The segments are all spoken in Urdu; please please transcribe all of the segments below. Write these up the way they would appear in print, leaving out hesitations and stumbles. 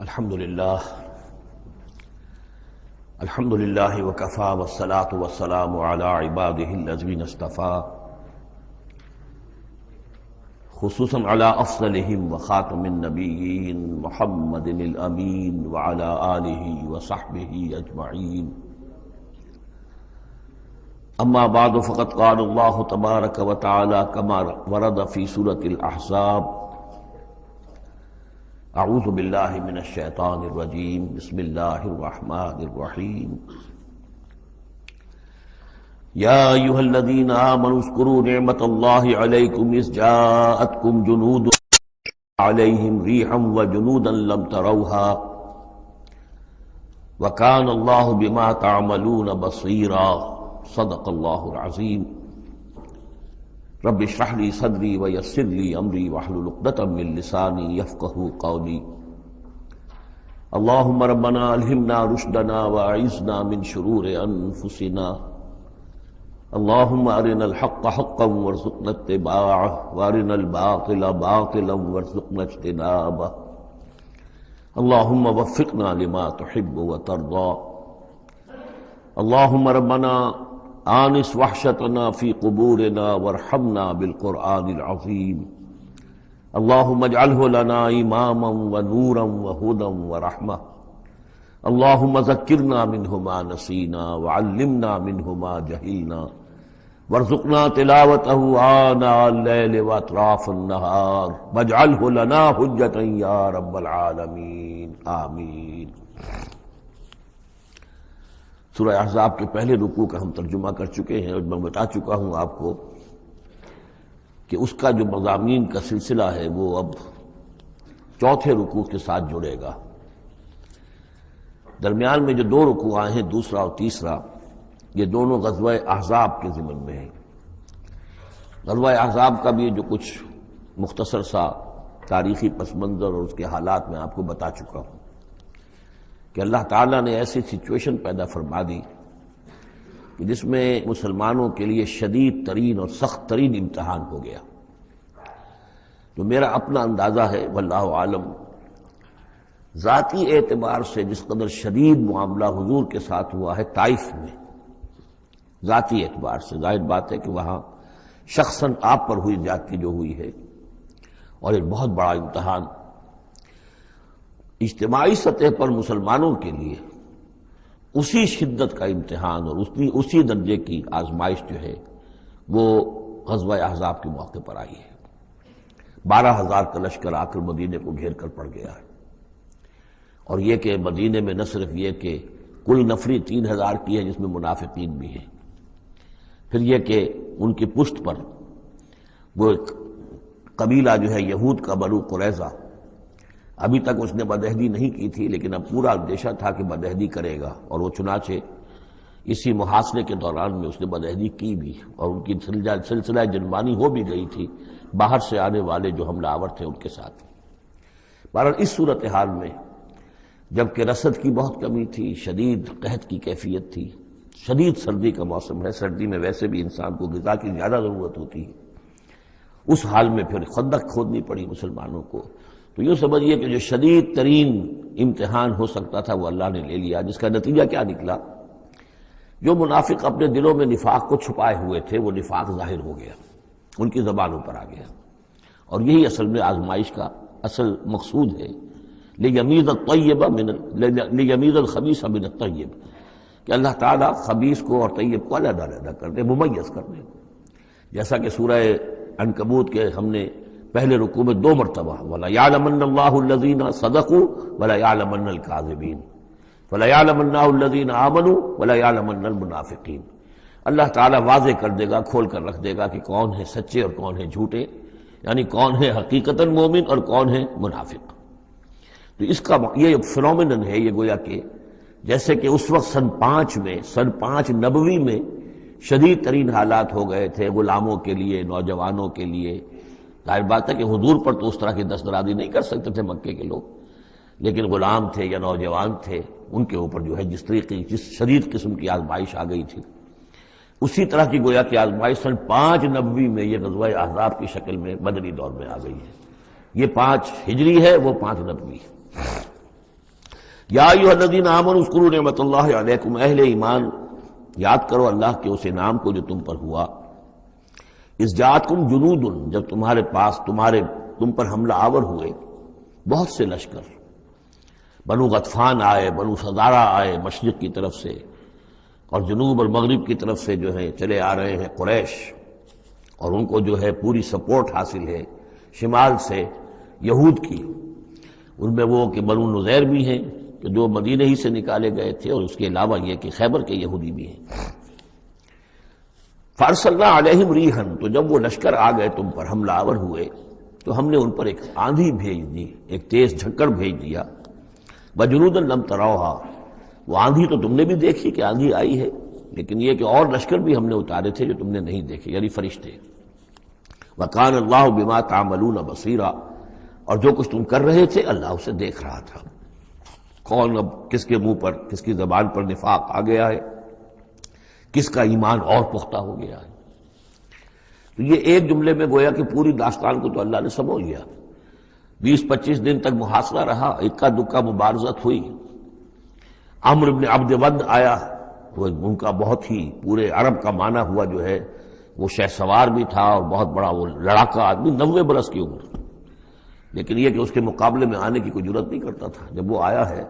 الحمدللہ وکفی والصلاة والسلام علی عبادہ الذین اصطفیٰ خصوصاً علی افضلہم وخاتم النبیین محمد الامین وعلی آلہ وصحبہ اجمعین اما بعد فقد قال اللہ تبارک وتعالی کما ورد فی سورۃ الاحزاب اعوذ باللہ من الشیطان الرجیم بسم اللہ الرحمن الرحیم یا ایہا الذین آمنوا اذکروا نعمت اللہ علیکم اذ جاءتکم جنود علیہم ریحا وجنودا لم تروها وکان اللہ بما تعملون بصیرا صدق اللہ العظیم رب اشرح لی صدری ویسر لی امری واحلل عقدۃ من لسانی یفقہوا قولی اللہم ربنا الہمنا رشدنا واعذنا من شرور انفسنا اللہم ارنا الحق حقا وارزقنا اتباعه وارنا الباطل باطلا وارزقنا اجتنابه اللہم وفقنا لما تحب وترضى اللہم ربنا آنس وحشتنا فی قبورنا وارحمنا بالقرآن العظیم اللہم اجعلہ لنا اماما ونورا وہدا ورحمہ اللہم ذکرنا منہ ما نسینا وعلمنا منہ ما جہلنا وارزقنا تلاوتہ آناء اللیل واطراف النہار واجعلہ لنا حجتا یا رب العالمین آمین۔ سورہ احزاب کے پہلے رکوع کا ہم ترجمہ کر چکے ہیں اور میں بتا چکا ہوں آپ کو کہ اس کا جو مضامین کا سلسلہ ہے وہ اب چوتھے رکوع کے ساتھ جڑے گا۔ درمیان میں جو دو رکوع آئے ہیں، دوسرا اور تیسرا، یہ دونوں غزوہ احزاب کے ضمن میں ہیں۔ غزوہ احزاب کا بھی جو کچھ مختصر سا تاریخی پس منظر اور اس کے حالات میں آپ کو بتا چکا ہوں کہ اللہ تعالیٰ نے ایسی سچویشن پیدا فرما دی کہ جس میں مسلمانوں کے لیے شدید ترین اور سخت ترین امتحان ہو گیا۔ تو میرا اپنا اندازہ ہے واللہ عالم، ذاتی اعتبار سے جس قدر شدید معاملہ حضور کے ساتھ ہوا ہے طائف میں، ذاتی اعتبار سے ظاہر بات ہے کہ وہاں شخصاً آپ پر ہوئی زیادتی جو ہوئی ہے اور ایک بہت بڑا امتحان اجتماعی سطح پر مسلمانوں کے لیے اسی شدت کا امتحان اور اسی درجے کی آزمائش جو ہے وہ غزوہ احزاب کے موقع پر آئی ہے۔ 12,000 کا لشکر آ کر مدینے کو گھیر کر پڑ گیا ہے، اور یہ کہ مدینے میں نہ صرف یہ کہ کل نفری 3,000 کی ہے جس میں منافقین بھی ہیں، پھر یہ کہ ان کی پشت پر وہ قبیلہ جو ہے یہود کا بنو قریظہ، ابھی تک اس نے بدعہدی نہیں کی تھی لیکن اب پورا اندیشہ تھا کہ بدعہدی کرے گا، اور وہ چنانچہ اسی محاصرے کے دوران میں اس نے بدعہدی کی بھی، اور ان کی سلسلہ جنبانی ہو بھی گئی تھی باہر سے آنے والے جو حملہ آور تھے ان کے ساتھ۔ بہرحال اس صورتحال میں جبکہ رسد کی بہت کمی تھی، شدید قحط کی کیفیت تھی، شدید سردی کا موسم ہے، سردی میں ویسے بھی انسان کو غذا کی زیادہ ضرورت ہوتی ہے، اس حال میں پھر خندق کھودنی پڑی مسلمانوں کو۔ تو یہ سمجھیے کہ جو شدید ترین امتحان ہو سکتا تھا وہ اللہ نے لے لیا، جس کا نتیجہ کیا نکلا؟ جو منافق اپنے دلوں میں نفاق کو چھپائے ہوئے تھے وہ نفاق ظاہر ہو گیا، ان کی زبانوں پر آ گیا، اور یہی اصل میں آزمائش کا اصل مقصود ہے، لیمیز الخبیث من الطیب، کہ اللہ تعالیٰ خبیث کو اور طیب کو علیحدہ علیحدہ کر دے، ممیز کر دے۔ جیسا کہ سورہ عنکبوت کے ہم نے پہلے رکوع میں 2 مرتبہ وَلَيَعْلَمَنَّ اللَّهُ الَّذِينَ صَدَقُوا وَلَيَعْلَمَنَّ الْكَاذِبِينَ وَلَيَعْلَمَنَّ اللَّهُ الَّذِينَ آمَنُوا وَلَيَعْلَمَنَّ الْمُنَافِقِينَ۔ اللہ تعالیٰ واضح کر دے گا، کھول کر رکھ دے گا کہ کون ہے سچے اور کون ہے جھوٹے، یعنی کون ہے حقیقتاً مومن اور کون ہے منافق۔ تو اس کا یہ فنومینن ہے، یہ گویا کہ جیسے کہ اس وقت سن 5 نبوی میں شدید ترین حالات ہو گئے تھے غلاموں کے لیے، نوجوانوں کے لیے۔ ظاہر بات ہے کہ حضور پر تو اس طرح کی دست درازی نہیں کر سکتے تھے مکے کے لوگ، لیکن غلام تھے یا نوجوان تھے، ان کے اوپر جو ہے جس شدید قسم کی آزمائش آ گئی تھی، اسی طرح کی گویا کہ آزمائش سن 5 نبوی میں یہ غزوہ احزاب کی شکل میں مدنی دور میں آ گئی ہے۔ یہ 5 ہجری ہے، وہ 5 نبوی ہے۔ یا ایھا الذین آمنوا اذکروا نعمت اللہ علیکم، اہل ایمان یاد کرو اللہ کے اس انعام کو جو تم پر ہوا، اذ جاءتکم جنود، جب تمہارے پاس تم پر حملہ آور ہوئے بہت سے لشکر، بنو غطفان آئے، بنو فزارہ آئے مشرق کی طرف سے، اور جنوب اور مغرب کی طرف سے جو ہے چلے آ رہے ہیں قریش، اور ان کو جو ہے پوری سپورٹ حاصل ہے شمال سے یہود کی، ان میں وہ کہ بنو نذیر بھی ہیں کہ جو مدینہ ہی سے نکالے گئے تھے، اور اس کے علاوہ یہ کہ خیبر کے یہودی بھی ہیں۔ فارسلنا علیہم ریحن، تو جب وہ لشکر آ گئے تم پر حملہ آور ہوئے تو ہم نے ان پر ایک آندھی بھیج دی، ایک تیز جھکڑ بھیج دیا، وجنودا لم تروها، وہ آندھی تو تم نے بھی دیکھی کہ آندھی آئی ہے، لیکن یہ کہ اور لشکر بھی ہم نے اتارے تھے جو تم نے نہیں دیکھے، یعنی فرشتے۔ وَكَانَ اللَّهُ بِمَا تَعْمَلُونَ بَصِيرًا، اور جو کچھ تم کر رہے تھے اللہ اسے دیکھ رہا تھا۔ کون اب کس کے منہ پر، کس کی زبان پر نفاق آ گیا ہے، کس کا ایمان اور پختہ ہو گیا ہے۔ تو یہ ایک جملے میں گویا کہ پوری داستان کو تو اللہ نے سمجھ لیا۔ 20-25 دن تک محاصرہ رہا، اکا دکا مبارزت ہوئی۔ عمرو بن عبد ود آیا، وہ ان کا بہت ہی پورے عرب کا معنی ہوا جو ہے، وہ شہ سوار بھی تھا اور بہت بڑا وہ لڑاکا آدمی، 90 برس کی عمر، لیکن یہ کہ اس کے مقابلے میں آنے کی کوئی جرت نہیں کرتا تھا۔ جب وہ آیا ہے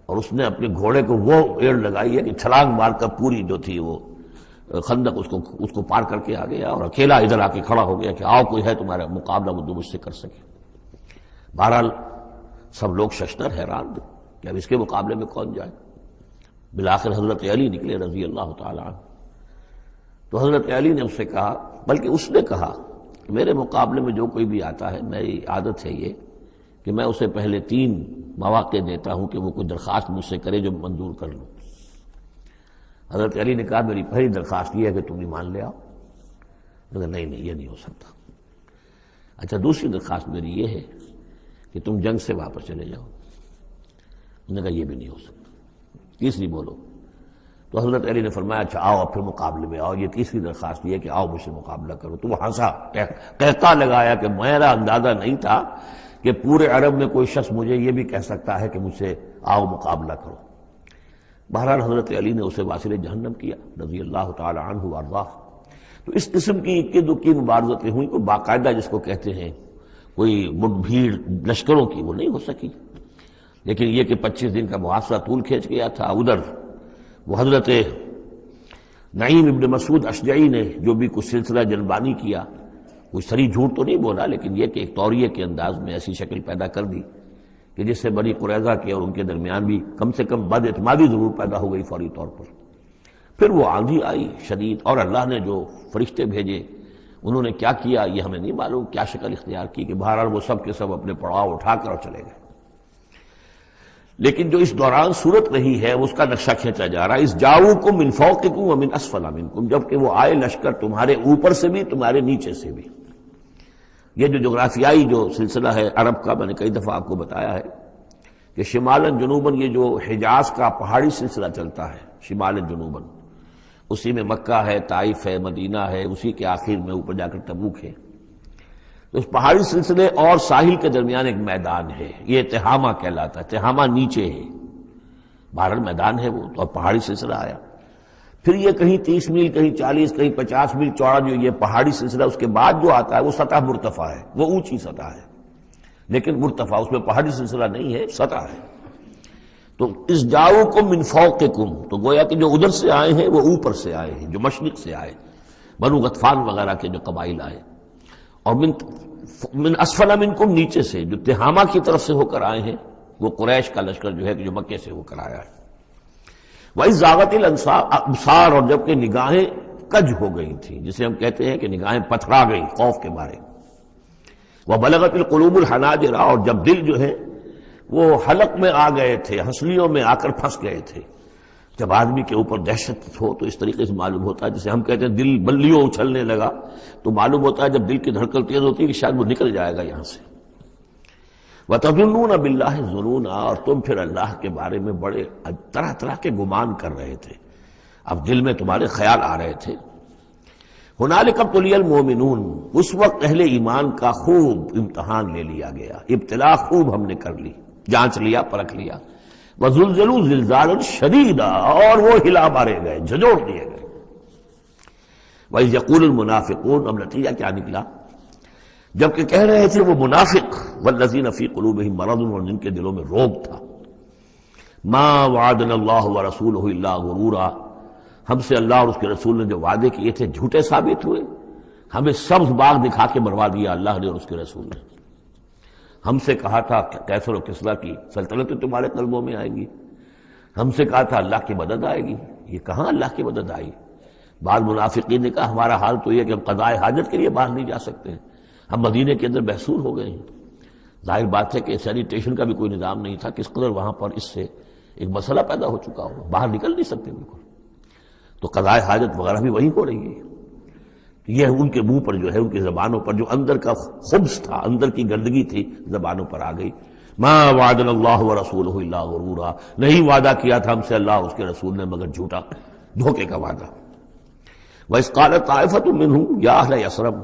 اور اس نے اپنے گھوڑے کو وہ ایڑ لگائی ہے کہ چھلانگ مار کر پوری جو تھی وہ خندق اس کو پار کر کے آ گیا، اور اکیلا ادھر آ کے کھڑا ہو گیا کہ آؤ کوئی ہے تمہارا مقابلہ وہ مجھ سے کر سکے۔ بہرحال سب لوگ ششدر حیران تھے کہ اب اس کے مقابلے میں کون جائے۔ بالآخر حضرت علی نکلے رضی اللہ تعالی عنہ، تو حضرت علی نے اس سے کہا، بلکہ اس نے کہا کہ میرے مقابلے میں جو کوئی بھی آتا ہے، میری عادت ہے یہ کہ میں اسے پہلے 3 مواقع دیتا ہوں کہ وہ کوئی درخواست مجھ سے کرے جو منظور کر لوں۔ حضرت علی نے کہا میری پہلی درخواست یہ ہے کہ تم ایمان لے آؤ۔ میں نے کہا نہیں یہ نہیں ہو سکتا۔ اچھا دوسری درخواست میری یہ ہے کہ تم جنگ سے واپس چلے جاؤ۔ انہوں نے کہا یہ بھی نہیں ہو سکتا۔ تیسری بولو۔ تو حضرت علی نے فرمایا اچھا آؤ اب پھر مقابلے میں آؤ، یہ تیسری درخواست یہ ہے کہ آؤ مجھ سے مقابلہ کرو۔ تو وہ ہنسا، قہقہ لگایا کہ میرا اندازہ نہیں تھا کہ پورے عرب میں کوئی شخص مجھے یہ بھی کہہ سکتا ہے کہ مجھ سے آؤ مقابلہ کرو۔ بہرحال حضرت علی نے اسے واصل جہنم کیا رضی اللہ تعالی عنہ وارضاہ۔ تو اس قسم کی اکی دکی مبارزتیں ہوئی، کوئی باقاعدہ جس کو کہتے ہیں کوئی مٹ بھیڑ لشکروں کی وہ نہیں ہو سکی، لیکن یہ کہ 25 دن کا محاصرہ طول کھینچ گیا تھا۔ ادھر وہ حضرت نعیم ابن مسعود اشجعی نے جو بھی کچھ سلسلہ جلبانی کیا، کوئی سری جھوٹ تو نہیں بولا، لیکن یہ کہ ایک طوریے کے انداز میں ایسی شکل پیدا کر دی کہ جس سے بنی قریظہ کے اور ان کے درمیان بھی کم سے کم بد اعتمادی ضرور پیدا ہو گئی فوری طور پر۔ پھر وہ آندھی آئی شدید، اور اللہ نے جو فرشتے بھیجے انہوں نے کیا کیا یہ ہمیں نہیں معلوم، کیا شکل اختیار کی کہ بہرحال وہ سب کے سب اپنے پڑاؤ اٹھا کر اور چلے گئے۔ لیکن جو اس دوران صورت رہی ہے اس کا نقشہ کھینچا جا رہا ہے، اس جاؤکم من فوقکم ومن اسفل منکم، جبکہ وہ آئے لشکر تمہارے اوپر سے بھی تمہارے نیچے سے بھی۔ یہ جو جغرافیائی جو سلسلہ ہے عرب کا، میں نے کئی دفعہ آپ کو بتایا ہے کہ شمالاً جنوباً یہ جو حجاز کا پہاڑی سلسلہ چلتا ہے شمالاً جنوباً، اسی میں مکہ ہے، طائف ہے، مدینہ ہے، اسی کے آخر میں اوپر جا کر تبوک ہے۔ تو اس پہاڑی سلسلے اور ساحل کے درمیان ایک میدان ہے، یہ تہامہ کہلاتا ہے، تہامہ نیچے ہے، بہرحال میدان ہے وہ، اور پہاڑی سلسلہ آیا۔ پھر یہ کہیں 30 میل، کہیں 40، کہیں 50 میل چوڑا جو یہ پہاڑی سلسلہ، اس کے بعد جو آتا ہے وہ سطح مرتفع ہے، وہ اونچی سطح ہے، لیکن مرتفع اس میں پہاڑی سلسلہ نہیں ہے، سطح ہے۔ تو اس جاؤکم من فوقکم، تو گویا کہ جو ادھر سے آئے ہیں وہ اوپر سے آئے ہیں، جو مشرق سے آئے، بنو غطفان وغیرہ کے جو قبائل آئے، اور من اسفل منکم نیچے سے جو تہامہ کی طرف سے ہو کر آئے ہیں وہ قریش کا لشکر جو ہے کہ جو مکے سے ہو کر آیا ہے۔ وَإِذْ زَاغَتِ الْأَبْصَارُ، اور جب کہ نگاہیں کج ہو گئی تھیں، جسے ہم کہتے ہیں کہ نگاہیں پتھرا گئی خوف کے مارے۔ وَبَلَغَتِ الْقُلُوبُ الْحَنَاجِرَ، اور جب دل جو ہے وہ حلق میں آ گئے تھے، ہنسلیوں میں آ کر پھنس گئے تھے۔ جب آدمی کے اوپر دہشت ہو تو اس طریقے سے معلوم ہوتا ہے، جسے ہم کہتے ہیں دل بلیوں اچھلنے لگا، تو معلوم ہوتا ہے جب دل کی دھڑکن تیز ہوتی ہے کہ شاید وہ نکل جائے گا یہاں سے۔ وَتَظُنُّونَ بِاللَّهِ الظُّنُونَ، اور تم پھر اللہ کے بارے میں بڑے طرح طرح کے گمان کر رہے تھے، اب دل میں تمہارے خیال آ رہے تھے۔ هُنَالِكَ ابْتُلِيَ الْمُؤْمِنُونَ، اس وقت اہل ایمان کا خوب امتحان لے لیا گیا، ابتلا خوب ہم نے کر لی، جانچ لیا، پرکھ لیا۔ وَزُلْزِلُوا زِلْزَالًا شَدِيدًا، اور وہ ہلا مارے گئے، جھنجھوڑ دیے گئے۔ وَإِذْ يَقُولُ الْمُنَافِقُونَ، اب نتیجہ کیا نکلا؟ جبکہ کہہ رہے تھے وہ منافق، وَالَّذِينَ فِي قُلُوبِهِم مَرَضٌ، اور جن کے دلوں میں روگ تھا، مَا وَعَدَنَا اللَّهُ وَرَسُولُهُ إِلَّا غُرُورًا، ہم سے اللہ اور اس کے رسول نے جو وعدے کیے تھے جھوٹے ثابت ہوئے، ہمیں سبز باغ دکھا کے مروا دیا اللہ نے اور اس کے رسول نے۔ ہم سے کہا تھا کیسر و کسریٰ کی سلطنتیں تمہارے قلبوں میں آئیں گی، ہم سے کہا تھا اللہ کی مدد آئے گی، یہ کہاں اللہ کی مدد آئی؟ بعض منافقین نے کہا ہمارا حال تو یہ کہ ہم قضاء حاجت کے لیے باہر نہیں جا سکتے، ہم مدینے کے اندر محصور ہو گئے ہیں۔ ظاہر بات ہے کہ سینیٹیشن کا بھی کوئی نظام نہیں تھا، کس قدر وہاں پر اس سے ایک مسئلہ پیدا ہو چکا ہو، باہر نکل نہیں سکتے بالکل، تو قضاء حاجت وغیرہ بھی وہی ہو رہی ہے۔ یہ ان کے منہ پر جو ہے، ان کی زبانوں پر جو اندر کا خبث تھا، اندر کی گندگی تھی، زبانوں پر آ گئی۔ ما وعدنا اللہ ورسولہ الا غرورا، نہیں وعدہ کیا تھا ہم سے اللہ اور اس کے رسول نے مگر جھوٹا، دھوکے کا وعدہ۔ وَإِذْ قَالَتْ طَائِفَةٌ مِّنْهُمْ يَا أَهْلَ يَثْرِبَ،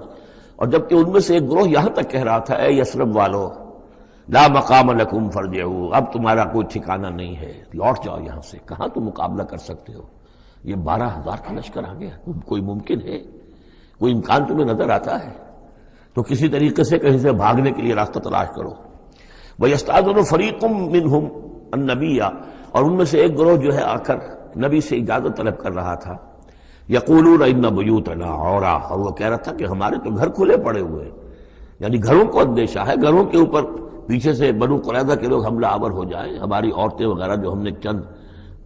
اور جبکہ ان میں سے ایک گروہ یہاں تک کہہ رہا تھا، اے یثرب والو، لا مقام لکم فارجعوا، اب تمہارا کوئی ٹھکانہ نہیں ہے، لوٹ جاؤ یہاں سے، کہاں تم مقابلہ کر سکتے ہو؟ یہ 12,000 کا لشکر آ گیا، کوئی ممکن ہے؟ کوئی امکان تمہیں نظر آتا ہے؟ تو کسی طریقے سے کہیں سے بھاگنے کے لیے راستہ تلاش کرو۔ وَيَسْتَأْذِنُ فَرِيقٌ مِّنْهُمْ النَّبِيَّ، اور ان میں سے ایک گروہ جو ہے آ کر نبی سے اجازت طلب کر رہا تھا، یقولون ان بیوتنا عورا، اور وہ کہہ رہا تھا کہ ہمارے تو گھر کھلے پڑے ہوئے ہیں، یعنی گھروں کو اندیشہ ہے، گھروں کے اوپر پیچھے سے بنو قریظہ کے لوگ حملہ آور ہو جائیں، ہماری عورتیں وغیرہ جو ہم نے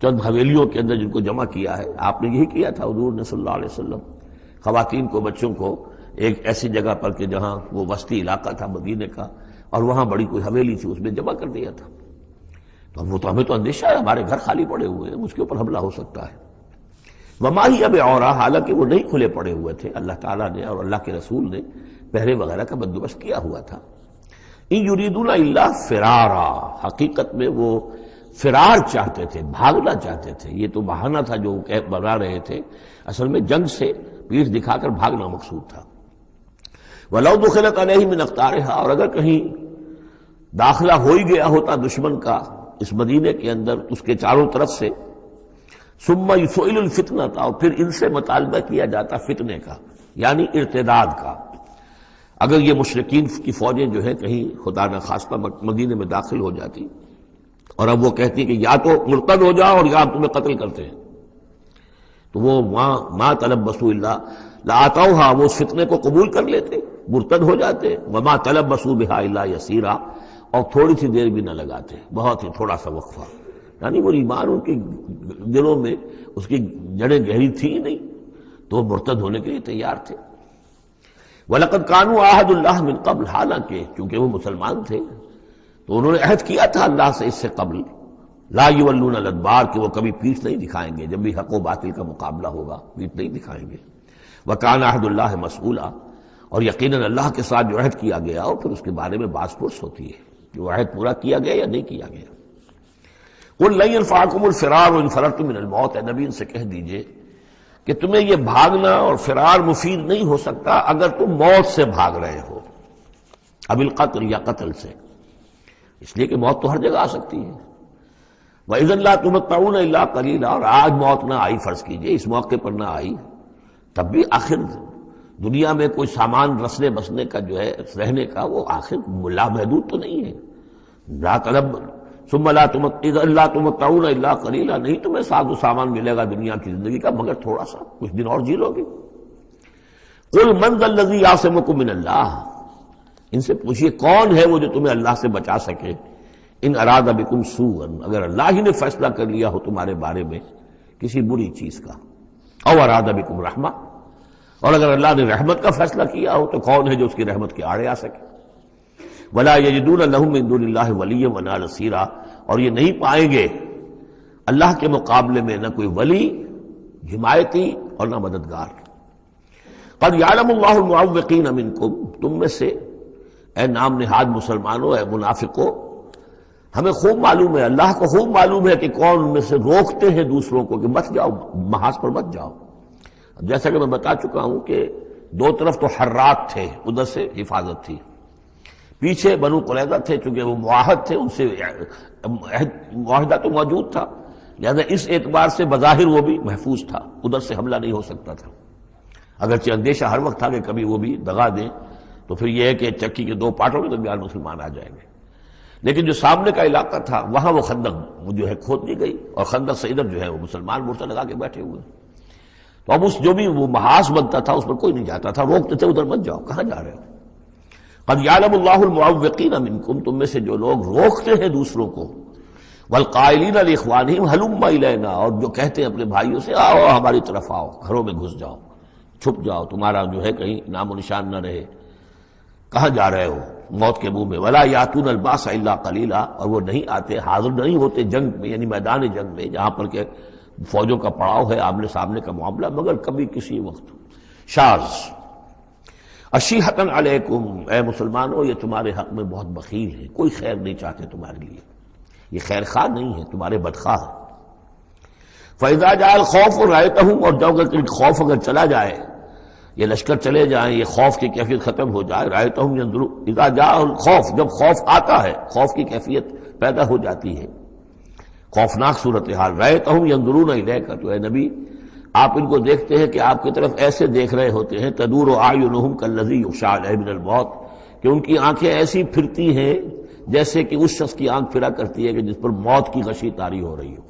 چند حویلیوں کے اندر جن کو جمع کیا ہے، آپ نے یہی کیا تھا حضور نے صلی اللہ علیہ وسلم، خواتین کو بچوں کو ایک ایسی جگہ پر کہ جہاں وہ وسطی علاقہ تھا مدینے کا، اور وہاں بڑی کوئی حویلی تھی اس میں جمع کر دیا تھا۔ تو ہمیں تو اندیشہ ہے، ہمارے گھر خالی پڑے ہوئے ہیں، اس کے اوپر حملہ ہو سکتا ہے۔ وما ہی بعورا، حالانکہ وہ نہیں کھلے پڑے ہوئے تھے، اللہ تعالیٰ نے اور اللہ کے رسول نے پہرے وغیرہ کا بندوبست کیا ہوا تھا۔ ان یریدون الا فرارا، حقیقت میں وہ فرار چاہتے تھے، بھاگنا چاہتے تھے، یہ تو بہانہ تھا جو بنا رہے تھے، اصل میں جنگ سے پیٹھ دکھا کر بھاگنا مقصود تھا۔ وَلَوْ دُخِلَتْ عَلَيْهِمْ مِنْ أَقْطَارِهَا، اور اگر کہیں داخلہ ہو ہی گیا ہوتا دشمن کا اس مدینے کے اندر اس کے چاروں طرف سے، ثُمَّ يُسْئِلُ الْفِتْنَةَ، اور پھر ان سے مطالبہ کیا جاتا فتنے کا، یعنی ارتداد کا۔ اگر یہ مشرکین کی فوجیں جو ہے کہیں خدا نخواستہ مدینے میں داخل ہو جاتی اور اب وہ کہتی کہ یا تو مرتد ہو جاؤ اور یا ہم تمہیں قتل کرتے ہیں، تو وہ ما تلبسوا الا لآتوها، وہ اس فتنے کو قبول کر لیتے، مرتد ہو جاتے، وما تلبسوا بها الا یسیرا، اور تھوڑی سی دیر بھی نہ لگاتے، بہت ہی تھوڑا سا وقفہ، یعنی وہ ایمان ان کے دلوں میں اس کی جڑیں گہری تھی ہی نہیں، تو وہ مرتد ہونے کے لیے تیار تھے۔ وَلَقَدْ كَانُوا عَاهَدُوا اللَّهِ مِنْ قَبْلُ، حالانکہ چونکہ وہ مسلمان تھے تو انہوں نے عہد کیا تھا اللہ سے اس سے قبل، لا یولون الادبار، کہ وہ کبھی پیٹھ نہیں دکھائیں گے، جب بھی حق و باطل کا مقابلہ ہوگا پیٹھ نہیں دکھائیں گے۔ وَكَانَ عَهْدُ اللَّهِ مَسْئُولًا، اور یقیناً اللہ کے ساتھ جو عہد کیا گیا اور پھر اس کے بارے میں باز پرس ہوتی ہے کہ وہ عہد پورا کیا گیا یا نہیں کیا گیا۔ قُلْ لَن يَنفَعَكُمُ الْفِرَارُ إِنْ فَرَرْتُم مِّنَ الْمَوْتِ، اے نبی ان سے کہہ دیجئے کہ تمہیں یہ بھاگنا اور فرار مفید نہیں ہو سکتا اگر تم موت سے بھاگ رہے ہو، اب القتل یا قتل سے، اس لیے کہ موت تو ہر جگہ آ سکتی ہے۔ وَإِذًا لَّا تُمَتَّعُونَ إِلَّا قَلِيلًا، اور آج موت نہ آئی، فرض کیجئے اس موقع پر نہ آئی، تب بھی آخر دنیا میں کوئی سامان رسنے بسنے کا جو ہے رہنے کا وہ آخر لامحدود تو نہیں ہے۔ لا طلب ثم لا تمتعون الا قلیلا، نہیں تمہیں ساز و سامان ملے گا دنیا کی زندگی کا مگر تھوڑا سا، کچھ دن اور جی لو گے۔ قل من ذا الذی یعصمکم من اللہ، ان سے پوچھئے کون ہے وہ جو تمہیں اللہ سے بچا سکے، ان اراد بکم سوءا، اگر اللہ ہی نے فیصلہ کر لیا ہو تمہارے بارے میں کسی بری چیز کا، او اراد بکم رحمہ، اور اگر اللہ نے رحمت کا فیصلہ کیا ہو تو کون ہے جو اس کی رحمت کے آڑے آ سکے۔ ولا یجدون لهم من دون اللہ ولیا ولا نصیرا، اور یہ نہیں پائیں گے اللہ کے مقابلے میں نہ کوئی ولی حمایتی اور نہ مددگار۔ قد یعلم اللہ المعوقین منکم، تم میں سے اے نام نہاد مسلمانوں، اے منافقوں، ہمیں خوب معلوم ہے، اللہ کو خوب معلوم ہے کہ کون ان میں سے روکتے ہیں دوسروں کو کہ مت جاؤ، محاذ پر مت جاؤ۔ جیسا کہ میں بتا چکا ہوں کہ دو طرف تو حرات تھے، ادھر سے حفاظت تھی، پیچھے بنو قریظہ تھے، چونکہ وہ معاہد تھے، ان سے معاہدہ تو موجود تھا، لہذا اس اعتبار سے بظاہر وہ بھی محفوظ تھا، ادھر سے حملہ نہیں ہو سکتا تھا، اگرچہ اندیشہ ہر وقت تھا کہ کبھی وہ بھی دغا دیں تو پھر یہ ہے کہ چکی کے دو پارٹوں کے درمیان مسلمان آ جائیں گے۔ لیکن جو سامنے کا علاقہ تھا وہاں وہ خندق جو ہے کھود دی گئی، اور خندق سے ادھر جو ہے وہ مسلمان مورچہ لگا کے بیٹھے ہوئے، تو اب اس جو بھی وہ محاذ بنتا تھا اس پر کوئی نہیں جاتا تھا، روکتے تھے ادھر مت جاؤ، کہاں جا رہے ہو؟ قد یعلم اللہ المعوقین منکم، تم میں سے جو لوگ روکتے ہیں دوسروں کو، والقائلین لاخوانہم ہلم الینا، اور جو کہتے ہیں اپنے بھائیوں سے آؤ ہماری طرف آؤ، گھروں میں گھس جاؤ، چھپ جاؤ، تمہارا جو ہے کہیں نام و نشان نہ رہے، کہاں جا رہے ہو موت کے منہ میں، ولا یاتون الباس الا قلیلا، اور وہ نہیں آتے، حاضر نہیں ہوتے جنگ میں، یعنی میدان جنگ میں جہاں پر کہ فوجوں کا پڑاؤ ہے، آمنے سامنے کا معاملہ، مگر کبھی کسی وقت۔ شاذ اشیحۃ علیکم، اے مسلمانوں یہ تمہارے حق میں بہت بخیل ہے، کوئی خیر نہیں چاہتے تمہارے لیے، یہ خیر خواہ نہیں ہے، تمہارے بدخواہ ہے۔ فَإِذَا جَاءَ الْخَوْفُ رَأَيْتَهُمْ، اور جب خوف اگر چلا جائے، یہ لشکر چلے جائیں، یہ خوف کی کیفیت ختم ہو جائے، رأيتهم ينظرون، اذا جاء الخوف، جب خوف آتا ہے، خوف کی کیفیت پیدا ہو جاتی ہے، خوفناک صورتحال، رأيتهم ينظرون إليك، تو اے نبی آپ ان کو دیکھتے ہیں کہ آپ کی طرف ایسے دیکھ رہے ہوتے ہیں، تدور اعینہم کالذی یغشی علیہ من الموت، کہ ان کی آنکھیں ایسی پھرتی ہیں جیسے کہ اس شخص کی آنکھ پھرا کرتی ہے کہ جس پر موت کی غشی طاری ہو رہی ہو،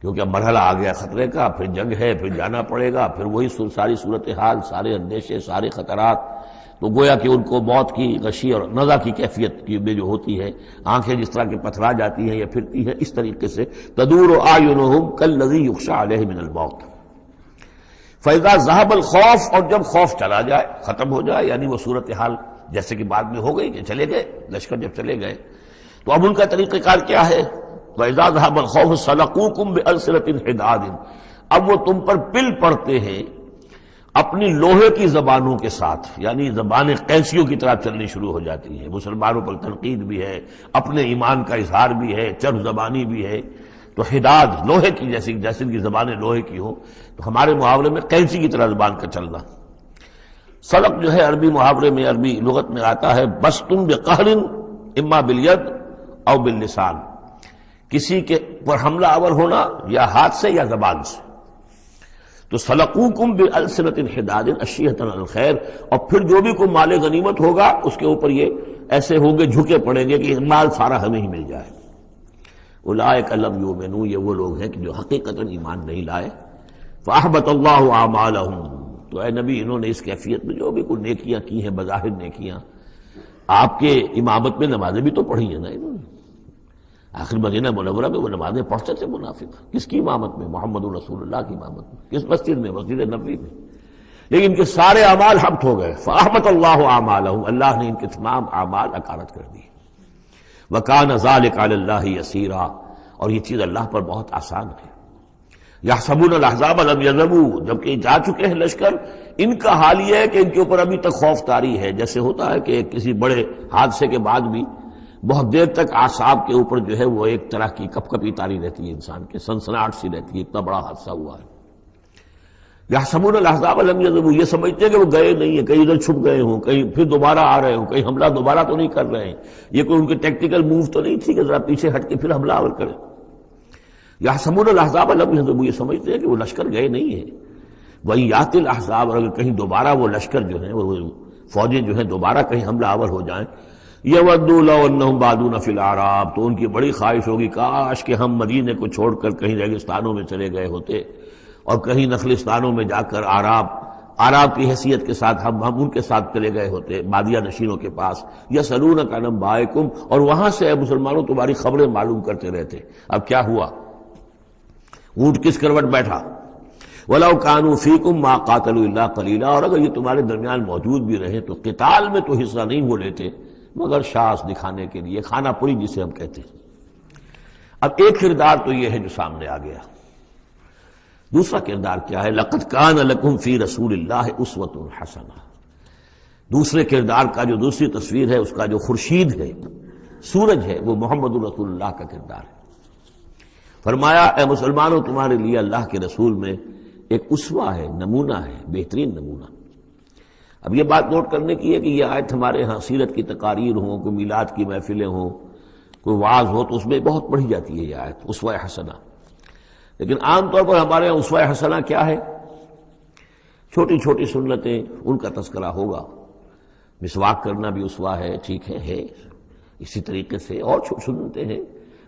کیونکہ اب مرحلہ آ گیا خطرے کا، پھر جنگ ہے، پھر جانا پڑے گا، پھر وہی ساری صورتحال، سارے اندیشے، سارے خطرات، تو گویا کہ ان کو موت کی غشی اور نزع کی کیفیت کی میں جو ہوتی ہے، آنکھیں جس طرح کے پتھرا جاتی ہیں یا پھرتی ہیں، اس طریقے سے تدور اعینہم کالذی یغشی علیہ من الموت۔ فاذا ذهب الخوف، اور جب خوف چلا جائے، ختم ہو جائے، یعنی وہ صورتحال جیسے کہ بعد میں ہو گئی کہ چلے گئے لشکر، جب چلے گئے تو اب ان کا طریقہ کار کیا ہے؟ وَإِذَا ذَهَبَ الْخَوْفُ صَلَقُوكُمْ بِأَلْسِنَةٍ حِدَادٍ، اب وہ تم پر پل پڑتے ہیں اپنی لوہے کی زبانوں کے ساتھ، یعنی زبانیں قینچیوں کی طرح چلنی شروع ہو جاتی ہیں، مسلمانوں پر تنقید بھی ہے، اپنے ایمان کا اظہار بھی ہے، چرب زبانی بھی ہے، تو حداد لوہے کی جیسے ان کی زبانیں لوہے کی ہوں، تو ہمارے محاورے میں قینچی کی طرح زبان کا چلنا۔ سلق جو ہے عربی محاورے میں، عربی لغت میں آتا ہے بسطن بقہر اما بالید او باللسان، کسی کے پر حملہ آور ہونا یا ہاتھ سے یا زبان سے، تو سلقوکم بالسنۃ حداد اشیۃ علی الخیر، اور پھر جو بھی کوئی مال غنیمت ہوگا اس کے اوپر یہ ایسے ہوں گے، جھکے پڑیں گے کہ مال سارا ہمیں ہی مل جائے۔ اولئک لم یؤمنوا، یہ وہ لوگ ہیں کہ جو حقیقتاً ایمان نہیں لائے۔ فاحبط اللہ اعمالہم، تو اے نبی انہوں نے اس کیفیت میں جو بھی کوئی نیکیاں کی ہیں، بظاہر نیکیاں، آپ کے امامت میں نمازیں بھی تو پڑھی ہیں نا انہوں نے، آخر مدینہ منورہ میں وہ نمازیں پڑھتے تھے منافق، کس کی امامت میں؟ محمد رسول اللہ کی امامت میں، کس مسجد میں؟ مسجد نبوی میں، لیکن ان کے سارے اعمال حبط ہو گئے۔ فاحبط اللہ اعمالہم، اللہ نے ان کے تمام اعمال اکارت کر دی۔ وَكَانَ ذَلِكَ عَلَى اللَّهِ يَسِيرًا، اور یہ چیز اللہ پر بہت آسان ہے۔ يَحْسَبُونَ الْأَحْزَابَ لَمْ يَذْهَبُوا، جبکہ جا چکے ہیں لشکر، ان کا حال یہ ہے کہ ان کے اوپر ابھی تک خوف طاری ہے، جیسے ہوتا ہے کہ کسی بڑے حادثے کے بعد بھی بہت دیر تک اعصاب کے اوپر جو ہے وہ ایک طرح کی کپ کپی طاری رہتی ہے، انسان کے سنسناہٹ سی رہتی ہے، اتنا بڑا حادثہ ہوا ہے۔ يَحْسَبُونَ الْأَحْزَابَ لَمْ يَذْهَبُوا، یہ سمجھتے ہیں کہ وہ گئے نہیں ہیں، کہیں ادھر چھپ گئے ہوں، کہیں پھر دوبارہ آ رہے ہوں، کہیں حملہ دوبارہ تو نہیں کر رہے ہیں، یہ کوئی ان کے ٹیکٹیکل موو تو نہیں تھی کہ ذرا پیچھے ہٹ کے پھر حملہ آور کریں۔ يَحْسَبُونَ الْأَحْزَابَ لَمْ يَذْهَبُوا، یہ سمجھتے ہیں کہ وہ لشکر گئے نہیں ہیں۔ وَإِن يَأْتِ الْأَحْزَابُ، اور اگر کہیں دوبارہ وہ لشکر جو ہیں، وہ فوجیں جو ہیں دوبارہ کہیں حملہ آور ہو جائیں، يَوَدُّوا لَوْ أَنَّهُمْ بَادُونَ فِي الْأَعْرَابِ، تو ان کی بڑی خواہش ہوگی کاش کہ ہم مدینے کو چھوڑ کر کہیں ریگستانوں میں چلے گئے ہوتے، اور کہیں نخلستانوں میں جا کر آراب کی حیثیت کے ساتھ ہم ان کے ساتھ چلے گئے ہوتے، بادیہ نشینوں کے پاس۔ یسألونک عن انبائکم، اور وہاں سے اے مسلمانوں تمہاری خبریں معلوم کرتے رہتے۔ اب کیا ہوا؟ اونٹ کس کروٹ بیٹھا؟ وَلَوْ كَانُوا فِيكُمْ مَا قَاتَلُوا إِلَّا قَلِيلًا، اور اگر یہ تمہارے درمیان موجود بھی رہے تو قتال میں تو حصہ نہیں وہ لیتے مگر شاس دکھانے کے لیے، خانہ پوری جسے ہم کہتے ہیں۔ اب ایک کردار تو یہ ہے جو سامنے آ گیا، دوسرا کردار کیا ہے؟ لَقَدْ كَانَ لَكُمْ فِي رَسُولِ اللَّهِ أُسْوَةٌ حَسَنَةٌ، دوسرے کردار کا جو دوسری تصویر ہے، اس کا جو خورشید ہے، سورج ہے، وہ محمد رسول اللہ کا کردار ہے۔ فرمایا اے مسلمانوں تمہارے لیے اللہ کے رسول میں ایک اسوہ ہے، نمونہ ہے، بہترین نمونہ۔ اب یہ بات نوٹ کرنے کی ہے کہ یہ آیت ہمارے ہاں سیرت کی تقاریر ہوں، کوئی میلاد کی محفلیں ہوں، کوئی وعظ ہو تو اس میں بہت پڑھی جاتی ہے یہ آیت اسوہ حسنہ. لیکن عام طور پر ہمارے یہاں اسوہ حسنہ کیا ہے؟ چھوٹی چھوٹی سنتیں، ان کا تذکرہ ہوگا. مسواک کرنا بھی اسوہ ہے، ٹھیک ہے. اسی طریقے سے اور سنتیں ہیں.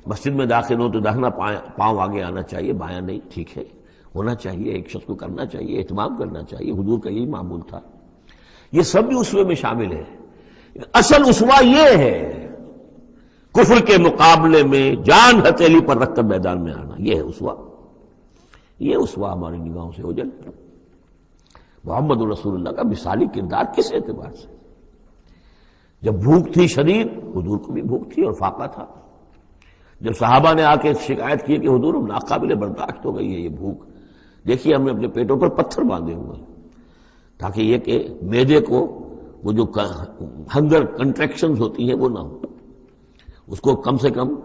مسجد میں داخل ہو تو داہنا پاؤں آگے آنا چاہیے، بایاں نہیں، ٹھیک ہے، ہونا چاہیے. ایک شخص کو کرنا چاہیے، اہتمام کرنا چاہیے. حضور کا یہی معمول تھا. یہ سب بھی اسوے میں شامل ہے. اصل اسوہ یہ ہے کفر کے مقابلے میں جان ہتھیلی پر رکھ کر میدان میں آنا. یہ ہے اسوہ. یہ اسوہ ہماری نگاہوں سے اوجھل. محمد رسول اللہ کا مثالی کردار کس اعتبار سے؟ جب بھوک تھی شدید، حضور کو بھی بھوک تھی اور فاقہ تھا. جب صحابہ نے آ کے شکایت کی کہ حضور ناقابل برداشت ہو گئی ہے یہ بھوک، دیکھیے ہم نے اپنے پیٹوں پر پتھر باندھے ہوئے ہیں تاکہ یہ کہ معدے کو وہ جو ہنگر کنٹریکشنز ہوتی ہیں وہ نہ ہو. اس کو کم سے کم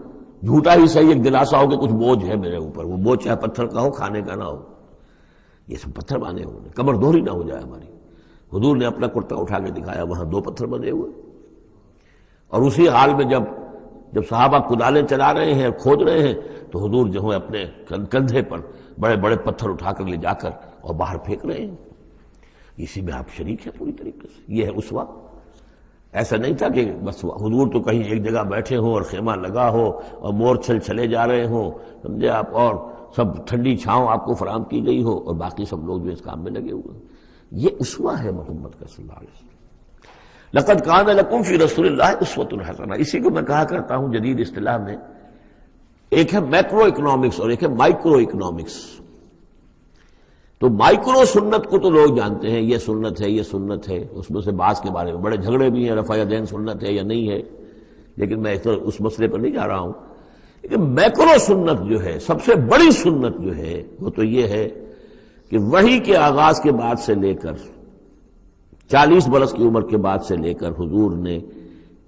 جھوٹا ہی صحیح ایک دلاسا ہو کہ کچھ بوجھ ہے میرے اوپر. وہ بوجھ چاہے پتھر کا ہو، کھانے کا نہ ہو. یہ سب پتھر باندھے ہوئے، کمر دوہری نہ ہو جائے ہماری. حضور نے اپنا کرتا اٹھا کے دکھایا، وہاں 2 پتھر بندھے ہوئے. اور اسی حال میں جب صحابہ کدالیں چلا رہے ہیں اور کھود رہے ہیں تو حضور جو ہے اپنے کندھے پر بڑے بڑے پتھر اٹھا کر لے جا کر اور باہر پھینک رہے ہیں. اسی میں آپ شریک ہیں پوری طریقے سے. یہ ہے اسوہ. ایسا نہیں تھا کہ بس حضور تو کہیں ایک جگہ بیٹھے ہوں اور خیمہ لگا ہو اور مور چھل چلے جا رہے ہوں، سمجھے آپ، اور سب ٹھنڈی چھاؤں آپ کو فراہم کی گئی ہو اور باقی سب لوگ جو اس کام میں لگے ہوئے ہیں. یہ اسوہ ہے محمد کا صلی اللہ علیہ وسلم. لقد کان لکم فی رسول اللہ اسوۃ حسنہ. اسی کو میں کہا کرتا ہوں جدید اصطلاح میں ایک ہے میکرو اکنامکس اور ایک ہے مائکرو اکنامکس. تو مائکرو سنت کو تو لوگ جانتے ہیں، یہ سنت ہے، یہ سنت ہے. اس میں سے بعض کے بارے میں بڑے جھگڑے بھی ہیں، رفع یدین سنت ہے یا نہیں ہے، لیکن میں اس مسئلے پر نہیں جا رہا ہوں. لیکن میکرو سنت جو ہے، سب سے بڑی سنت جو ہے، وہ تو یہ ہے کہ وحی کے آغاز کے بعد سے لے کر 40 برس کی عمر کے بعد سے لے کر حضور نے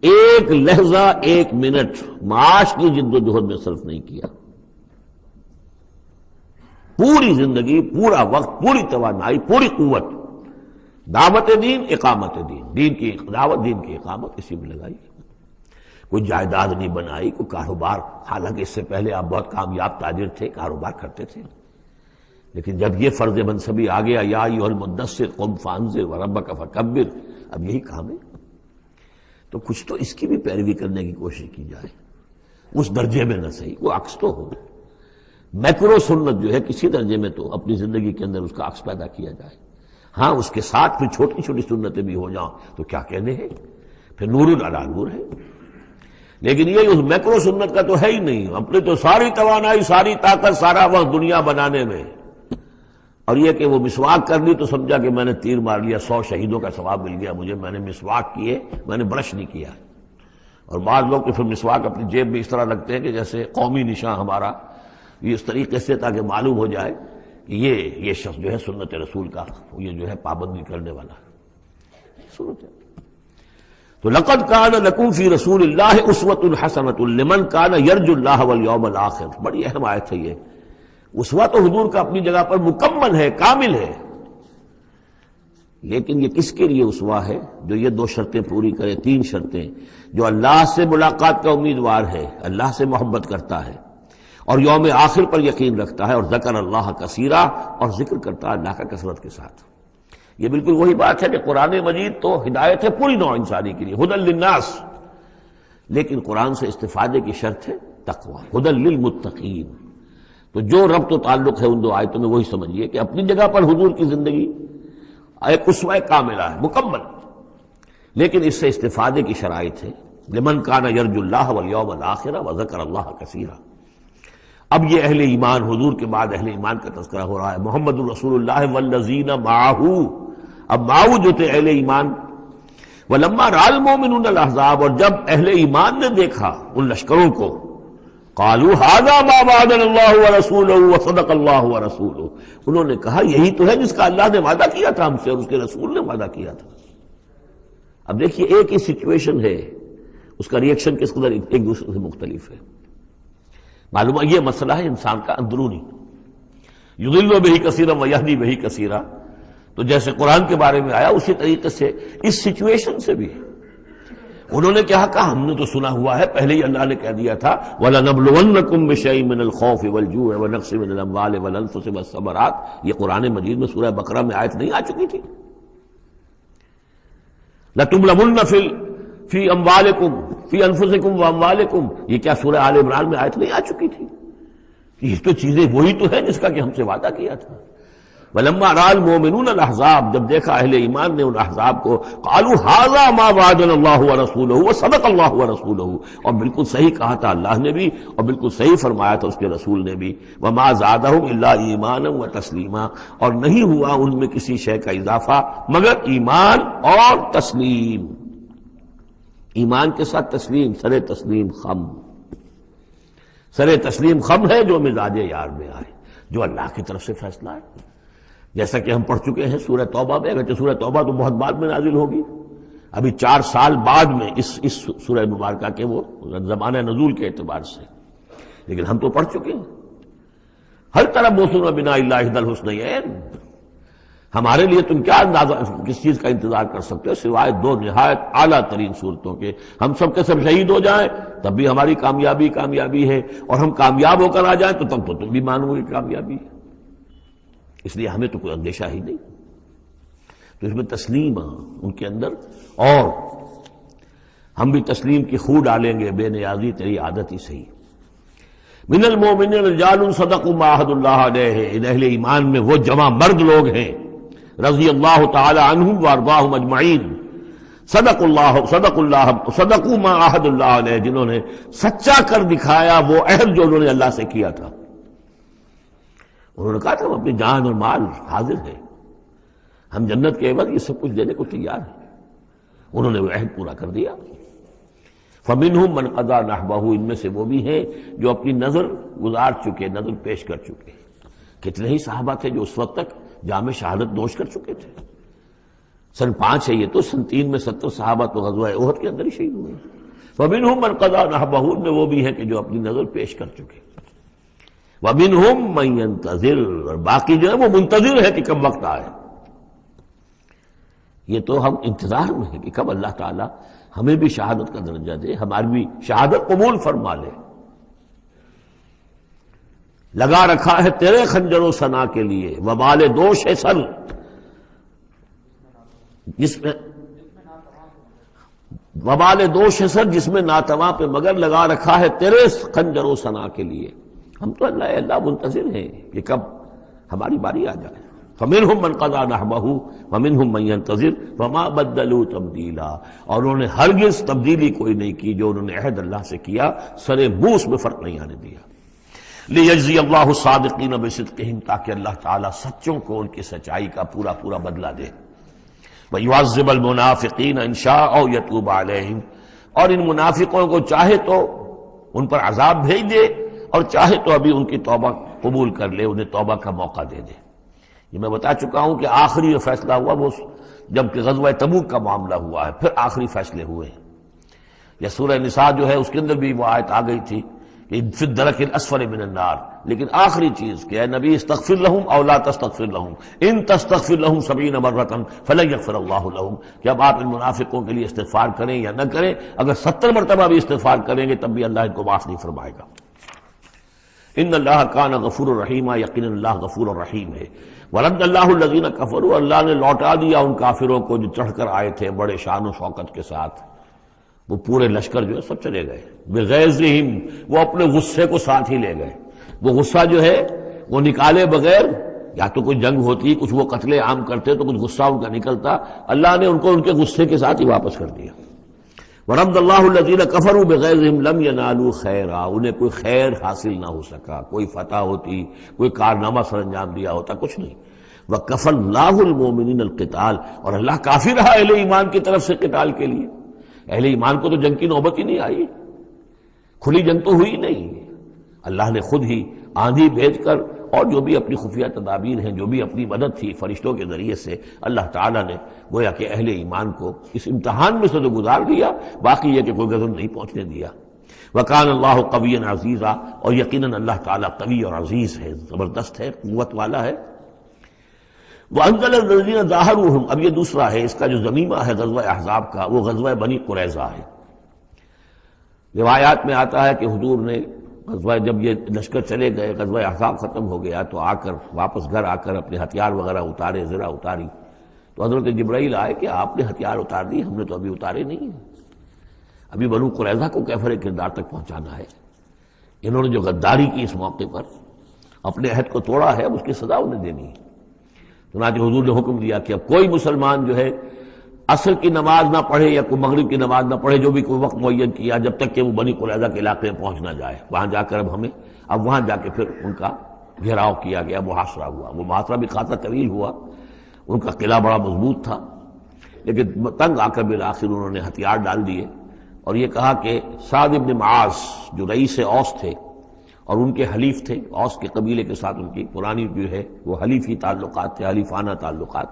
ایک لحظہ، ایک منٹ معاش کی جد و جہد میں صرف نہیں کیا. پوری زندگی، پورا وقت، پوری توانائی، پوری قوت دعوت دین، اقامت دین، دین کی دعوت، دین کی اقامت اسی میں لگائی. کوئی جائیداد نہیں بنائی، کوئی کاروبار، حالانکہ اس سے پہلے آپ بہت کامیاب تاجر تھے، کاروبار کرتے تھے. لیکن جب یہ فرض منصبی آ گیا، یا ایھا المدثر قم فانذر وربک فکبر، اب یہی کام ہے، تو کچھ تو اس کی بھی پیروی کرنے کی کوشش کی جائے. اس درجے میں نہ صحیح، وہ عکس تو ہو. میکرو سنت جو ہے کسی درجے میں تو اپنی زندگی کے اندر اس کا عکس پیدا کیا جائے. ہاں اس کے ساتھ پھر چھوٹی چھوٹی سنتیں بھی ہو جاؤں تو کیا کہنے ہیں، پھر نور علی نور ہے. لیکن یہ اس میکرو سنت کا تو ہے ہی نہیں. اپنے تو ساری توانائی، ساری طاقت، سارا وقت دنیا بنانے میں، اور یہ کہ وہ مسواک کر لی تو سمجھا کہ میں نے تیر مار لیا، 100 شہیدوں کا ثواب مل گیا مجھے، میں نے مسواک کیے، میں نے برش نہیں کیا. اور بعض لوگ تو پھر مسواک اپنی جیب میں اس طرح رکھتے ہیں کہ جیسے قومی نشان ہمارا، یہ اس طریقے سے تاکہ معلوم ہو جائے کہ یہ شخص جو ہے سنت رسول کا یہ جو ہے پابندی کرنے والا ہے. سنت ہے. تو لقد کان لکم فی رسول اللہ اسوۃ حسنۃ لمن کان یرجو اللہ والیوم الآخر. بڑی اہم آیت ہے یہ. اسوہ تو حضور کا اپنی جگہ پر مکمل ہے، کامل ہے، لیکن یہ کس کے لیے اسوہ ہے؟ جو یہ 2 شرطیں پوری کرے، 3 شرطیں. جو اللہ سے ملاقات کا امیدوار ہے، اللہ سے محبت کرتا ہے اور یوم آخر پر یقین رکھتا ہے، اور ذکر اللہ کثیرا، اور ذکر کرتا ہے اللہ کا کثرت کے ساتھ. یہ بالکل وہی بات ہے کہ قرآن مجید تو ہدایت ہے پوری نوع انسانی کے لیے، ھدی للناس، لیکن قرآن سے استفادے کی شرط ہے تقوی، ھدی للمتقین. تو جو ربط و تعلق ہے ان 2 آیتوں میں وہی سمجھیے کہ اپنی جگہ پر حضور کی زندگی ایک اسوہ کاملہ ہے، مکمل، لیکن اس سے استفادے کی شرائط ہے. لمن کان یرجو اللہ والیوم الآخر وذکر اللہ کثیرا. اب یہ اہل ایمان، حضور کے بعد اہل ایمان کا تذکرہ ہو رہا ہے. محمد الرسول اللہ والذین معہ، اب معہ جو تھے اہل ایمان. ولما رأى المؤمنون الاحزاب، اور جب اہل ایمان نے دیکھا ان لشکروں کو، قالوا هذا ما وعدنا الله ورسوله وصدق الله ورسوله، انہوں نے کہا یہی تو ہے جس کا اللہ نے وعدہ کیا تھا ہم سے اور اس کے رسول نے وعدہ کیا تھا. اب دیکھیے ایک ہی سچویشن ہے، اس کا ری ایکشن کس قدر ایک دوسرے سے مختلف ہے. معلوم ہے یہ مسئلہ ہے انسان کا اندرونی. یضل بہ کثیرا ویہدی بہ کثیرا. تو جیسے قرآن کے بارے میں آیا اسی طریقے سے اس سچویشن سے بھی انہوں نے کیا کہا؟ ہم نے تو سنا ہوا ہے، پہلے ہی اللہ نے کہہ دیا تھا وَلَنَبْلُوَنَّكُمْ بِشَيْءٍ مِّنَ الْخَوْفِ وَالْجُوعِ وَنَقْصٍ مِّنَ الْأَمْوَالِ وَالْأَنفُسِ وَالثَّمَرَاتِ، یہ قرآن مجید میں سورہ بقرہ میں آیت نہیں آ چکی تھی؟ لَتُبْلَوُنَّ فِي أَمْوَالِكُمْ فِي أَنفُسِكُمْ وَأَمْوَالِكُمْ، یہ کیا سورہ آل عمران میں آیت نہیں آ چکی تھی؟ یہ تو چیزیں وہی تو ہے جس کا کہ ہم سے وعدہ کیا تھا۔ وَلَمَّا رَأَى الْمُؤْمِنُونَ الْأَحْزَابَ، جب دیکھا اہل ایمان نے ان احزاب کو، قالوا هذا ما وعدنا اللہ ورسولہ وصدق اللہ ورسولہ، اور بالکل صحیح کہا تھا اللہ نے بھی اور بالکل صحیح فرمایا تھا اس کے رسول نے بھی، وما زادہم الا ایمانا وتسلیما، اور نہیں ہوا ان میں کسی شے کا اضافہ مگر ایمان اور تسلیم، ایمان کے ساتھ تسلیم، سر تسلیم خم، سر تسلیم خم ہے جو مزاج یار میں آئے، جو اللہ کی طرف سے فیصلہ ہے، جیسا کہ ہم پڑھ چکے ہیں سورہ توبہ میں، اگرچہ سورہ توبہ تو بہت بعد میں نازل ہوگی، ابھی 4 سال بعد میں اس سورہ مبارکہ کے وہ زمانہ نزول کے اعتبار سے، لیکن ہم تو پڑھ چکے ہیں ہر طرف موسوم بنا اللہ احد الحسنیین، ہمارے لیے تم کیا اندازہ کس چیز کا انتظار کر سکتے ہو سوائے 2 نہایت اعلیٰ ترین صورتوں کے، ہم سب کے سب شہید ہو جائیں تب بھی ہماری کامیابی ہے، اور ہم کامیاب ہو کر آ جائیں تو تب تو تم بھی مانو گے کامیابی ہے، اس لیے ہمیں تو کوئی اندیشہ ہی نہیں۔ تو اس میں تسلیم ان کے اندر، اور ہم بھی تسلیم کی خو ڈالیں گے، بے نیازی تیری عادت ہی صحیح۔ من المؤمنین رجال صدقوا ما عاہدوا اللہ علیہ، ان اہل ایمان میں وہ جمع مرد لوگ ہیں رضی اللہ تعالی عنہم وارضاہم اجمعین، صدقوا ما عاہدوا اللہ علیہ، جنہوں نے سچا کر دکھایا وہ عہد جو انہوں نے اللہ سے کیا تھا۔ انہوں نے کہا تھا ہم اپنی جان اور مال حاضر ہے، ہم جنت کے عوض یہ سب کچھ دینے کو تیار ہیں، انہوں نے وہ عہد پورا کر دیا۔ فَمِنْهُمْ مَنْ قَضَى نَحْبَهُ، ان میں سے وہ بھی ہیں جو اپنی نظر گزار چکے، نظر پیش کر چکے۔ کتنے ہی صحابہ تھے جو اس وقت تک جام شہادت نوش کر چکے تھے، سن 5 ہے یہ تو، سن 3 میں 70 صحابہ تو غزوہ احد کے اندر ہی شہید ہوئے۔ فَمِنْهُمْ مَنْ قَضَى نَحْبَهُ، ان میں وہ بھی ہیں کہ جو اپنی نظر پیش کر چکے۔ وَمِنْهُمْ مَنْ يَنْتَظِرُ، اور باقی جو ہے وہ منتظر ہے کہ کب وقت آئے۔ یہ تو ہم انتظار میں ہیں کہ کب اللہ تعالیٰ ہمیں بھی شہادت کا درجہ دے، ہماری بھی شہادت قبول فرما لے۔ لگا رکھا ہے تیرے خنجر و ثنا کے لیے وبال دوش سر، جس میں وبال دوش سر، جس میں ناتواں پہ مگر لگا رکھا ہے تیرے خنجر و ثنا کے لیے۔ ہم تو اللہ منتظر ہیں کہ کب ہماری باری آ جائے۔ فَمِنْهُمْ مَنْ قَضَى نَحْبَهُ وَمِنْهُمْ مَنْ يَنْتَظِرُ وَمَا بَدَّلُوا تَبْدِيلًا، اور انہوں نے ہرگز تبدیلی کوئی نہیں کی جو انہوں نے عہد اللہ سے کیا، سر بوس میں فرق نہیں آنے دیا۔ لِيَجْزِيَ اللَّهُ الصَّادِقِينَ بِصِدْقِهِمْ، تاکہ اللہ تعالیٰ سچوں کو ان کی سچائی کا پورا بدلہ دے۔ وَيُعَذِّبَ الْمُنَافِقِينَ إِنْ شَاءَ أَوْ يَتُوبَ عَلَيْهِمْ، اور ان منافقوں کو چاہے تو ان پر عذاب بھیج دے، اور چاہے تو ابھی ان کی توبہ قبول کر لے، انہیں توبہ کا موقع دے دے۔ یہ میں بتا چکا ہوں کہ آخری فیصلہ ہوا وہ جب کہ غزوہ تبوک کا معاملہ ہوا ہے، پھر آخری فیصلے ہوئے ہیں۔ یا سورہ نساء جو ہے اس کے اندر بھی وہ آیت آ گئی تھی کہ فی الدرک الاسفل من النار، لیکن آخری چیز کہ اے نبی استغفر لہم او لا تستغفر لہم ان تستغفر لہم 70 مرۃ فلن یغفر اللہ لہم، کہ اب آپ ان منافقوں کے لیے استغفار کریں یا نہ کریں، اگر 70 مرتبہ بھی استغفار کریں گے تب بھی اللہ ان کو معاف نہیں فرمائے گا۔ ان اللہ کان غفور الرحیم، یقینا اللہ غفور الرحیم ہے۔ ورد اللہ الذین کفروا، اللہ نے لوٹا دیا ان کافروں کو جو چڑھ کر آئے تھے بڑے شان و شوکت کے ساتھ، وہ پورے لشکر جو ہے سب چلے گئے بغیظہم، وہ اپنے غصے کو ساتھ ہی لے گئے۔ وہ غصہ جو ہے وہ نکالے بغیر، یا تو کوئی جنگ ہوتی، کچھ وہ قتل عام کرتے تو کچھ غصہ ان کا نکلتا، اللہ نے ان کو ان کے غصے کے ساتھ ہی واپس کر دیا۔ ورد اللہ الذین کفروا بغیظہم لم ینالوا خیرا، انہیں کوئی خیر حاصل نہ ہو سکا، کوئی فتح ہوتی، کوئی کارنامہ سر انجام دیا ہوتا، کچھ نہیں۔ وکفى اللہ المؤمنین القتال، اور اللہ کافی رہا اہل ایمان کی طرف سے قتال کے لیے۔ اہل ایمان کو تو جنگ کی نوبت ہی نہیں آئی، کھلی جنگ تو ہوئی نہیں، اللہ نے خود ہی آندھی بھیج کر اور جو بھی اپنی خفیہ تدابیر ہیں، جو بھی اپنی مدد تھی فرشتوں کے ذریعے سے، اللہ تعالیٰ نے گویا کہ اہل ایمان کو اس امتحان میں سے تو گزار دیا، باقی یہ کہ کوئی غضب نہیں پہنچنے دیا۔ وَكَانَ اللَّهُ قَوِيًّا عَزِيزًا، اور یقیناً اللہ تعالیٰ قوی اور عزیز ہے، زبردست ہے، قوت والا ہے۔ وَأَنزَلَ الَّذِينَ ظَاهَرُوهُمْ، اب یہ دوسرا ہے، اس کا جو ضمیمہ ہے غزوہ احزاب کا، وہ غزوہ بنی قریظہ ہے۔ روایات میں آتا ہے کہ حضور نے غزوہ، جب یہ لشکر چلے گئے، غزوہ احزاب ختم ہو گیا، تو آ کر واپس گھر آ کر اپنے ہتھیار وغیرہ اتارے، زرہ اتاری، تو حضرت جبرائیل آئے کہ آپ نے ہتھیار اتار دی، ہم نے تو ابھی اتارے نہیں ہیں، ابھی بنو قریظہ کو کیفر کردار تک پہنچانا ہے۔ انہوں نے جو غداری کی اس موقع پر، اپنے عہد کو توڑا ہے، اب اس کی سزا انہیں دینی ہے۔ چنانچہ حضور نے حکم دیا کہ اب کوئی مسلمان جو ہے عصر کی نماز نہ پڑھے یا کوئی مغرب کی نماز نہ پڑھے، جو بھی کوئی وقت معین کیا، جب تک کہ وہ بنی قریظہ کے علاقے میں پہنچ نہ جائے۔ وہاں جا کر اب وہاں جا کے پھر ان کا گھیراؤ کیا گیا، محاصرہ ہوا۔ وہ محاصرہ بھی خاصا طویل ہوا، ان کا قلعہ بڑا مضبوط تھا، لیکن تنگ آ کر بالآخر انہوں نے ہتھیار ڈال دیے، اور یہ کہا کہ سعد بن معاذ جو رئیس اوس تھے اور ان کے حلیف تھے، اوس کے قبیلے کے ساتھ ان کی پرانی جو ہے وہ حلیفی تعلقات تھے، حلیفانہ تعلقات،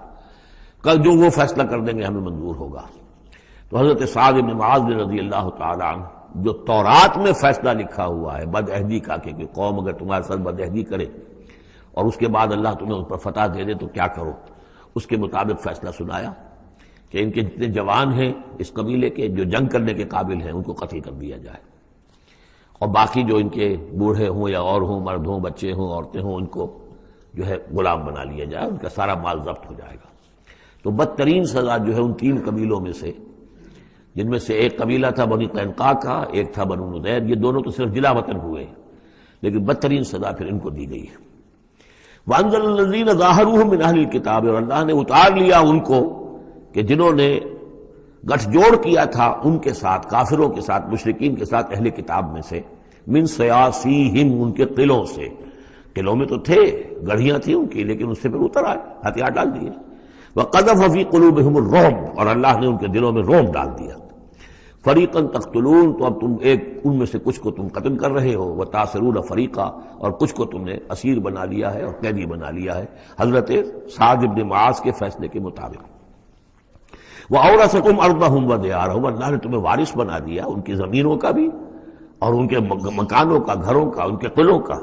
کل جو وہ فیصلہ کر دیں گے ہمیں منظور ہوگا۔ تو حضرت سعد بن معاذ رضی اللہ تعالی عنہ، جو تورات میں فیصلہ لکھا ہوا ہے بد عہدی کا، کہ قوم اگر تمہارے ساتھ بد عہدی کرے اور اس کے بعد اللہ تمہیں اس پر فتح دے دے تو کیا کرو، اس کے مطابق فیصلہ سنایا کہ ان کے جتنے جوان ہیں اس قبیلے کے، جو جنگ کرنے کے قابل ہیں، ان کو قتل کر دیا جائے، اور باقی جو ان کے بوڑھے ہوں یا اور ہوں، مرد ہوں، بچے ہوں، عورتیں ہوں، ان کو جو ہے غلام بنا لیا جائے، ان کا سارا مال ضبط ہو جائے گا۔ تو بدترین سزا جو ہے ان تین قبیلوں میں سے، جن میں سے ایک قبیلہ تھا بنی قینقاع کا، ایک تھا بنو نضیر، یہ دونوں تو صرف جلا وطن ہوئے، لیکن بدترین سزا پھر ان کو دی گئی ہے۔ وَأَنزَلَ الَّذِينَ ظَاهَرُوهُم مِّنْ أَهْلِ الْكِتَابِ، اور اللہ نے اتار لیا ان کو کہ جنہوں نے گٹھ جوڑ کیا تھا ان کے ساتھ، کافروں کے ساتھ، مشرکین کے ساتھ، اہل کتاب میں سے، من سیاسیہم، ان کے قلعوں سے، قلعوں میں تو تھے، گڑھیاں تھیں ان کی، لیکن اس سے پھر اتر آئے، ہتھیار ڈال دیے۔ وَقَذَفَ فِي قُلُوبِهِمُ الرُّعْبَ، اور اللہ نے ان کے دلوں میں رعب ڈال دیا۔ فَرِيقًا تَقْتُلُونَ، تو اب تم ایک ان میں سے کچھ کو تم قتل کر رہے ہو، وَتَأْسِرُونَ فَرِيقًا، اور کچھ کو تم نے اسیر بنا لیا ہے اور قیدی بنا لیا ہے، حضرت سعد بن معاذ کے فیصلے کے مطابق۔ وَأَوْرَثَكُمْ أَرْضَهُمْ وَدِيَارَهُمْ، اللہ نے تمہیں وارث بنا دیا ان کی زمینوں کا بھی، اور ان کے مکانوں کا، گھروں کا، ان کے قلعوں کا،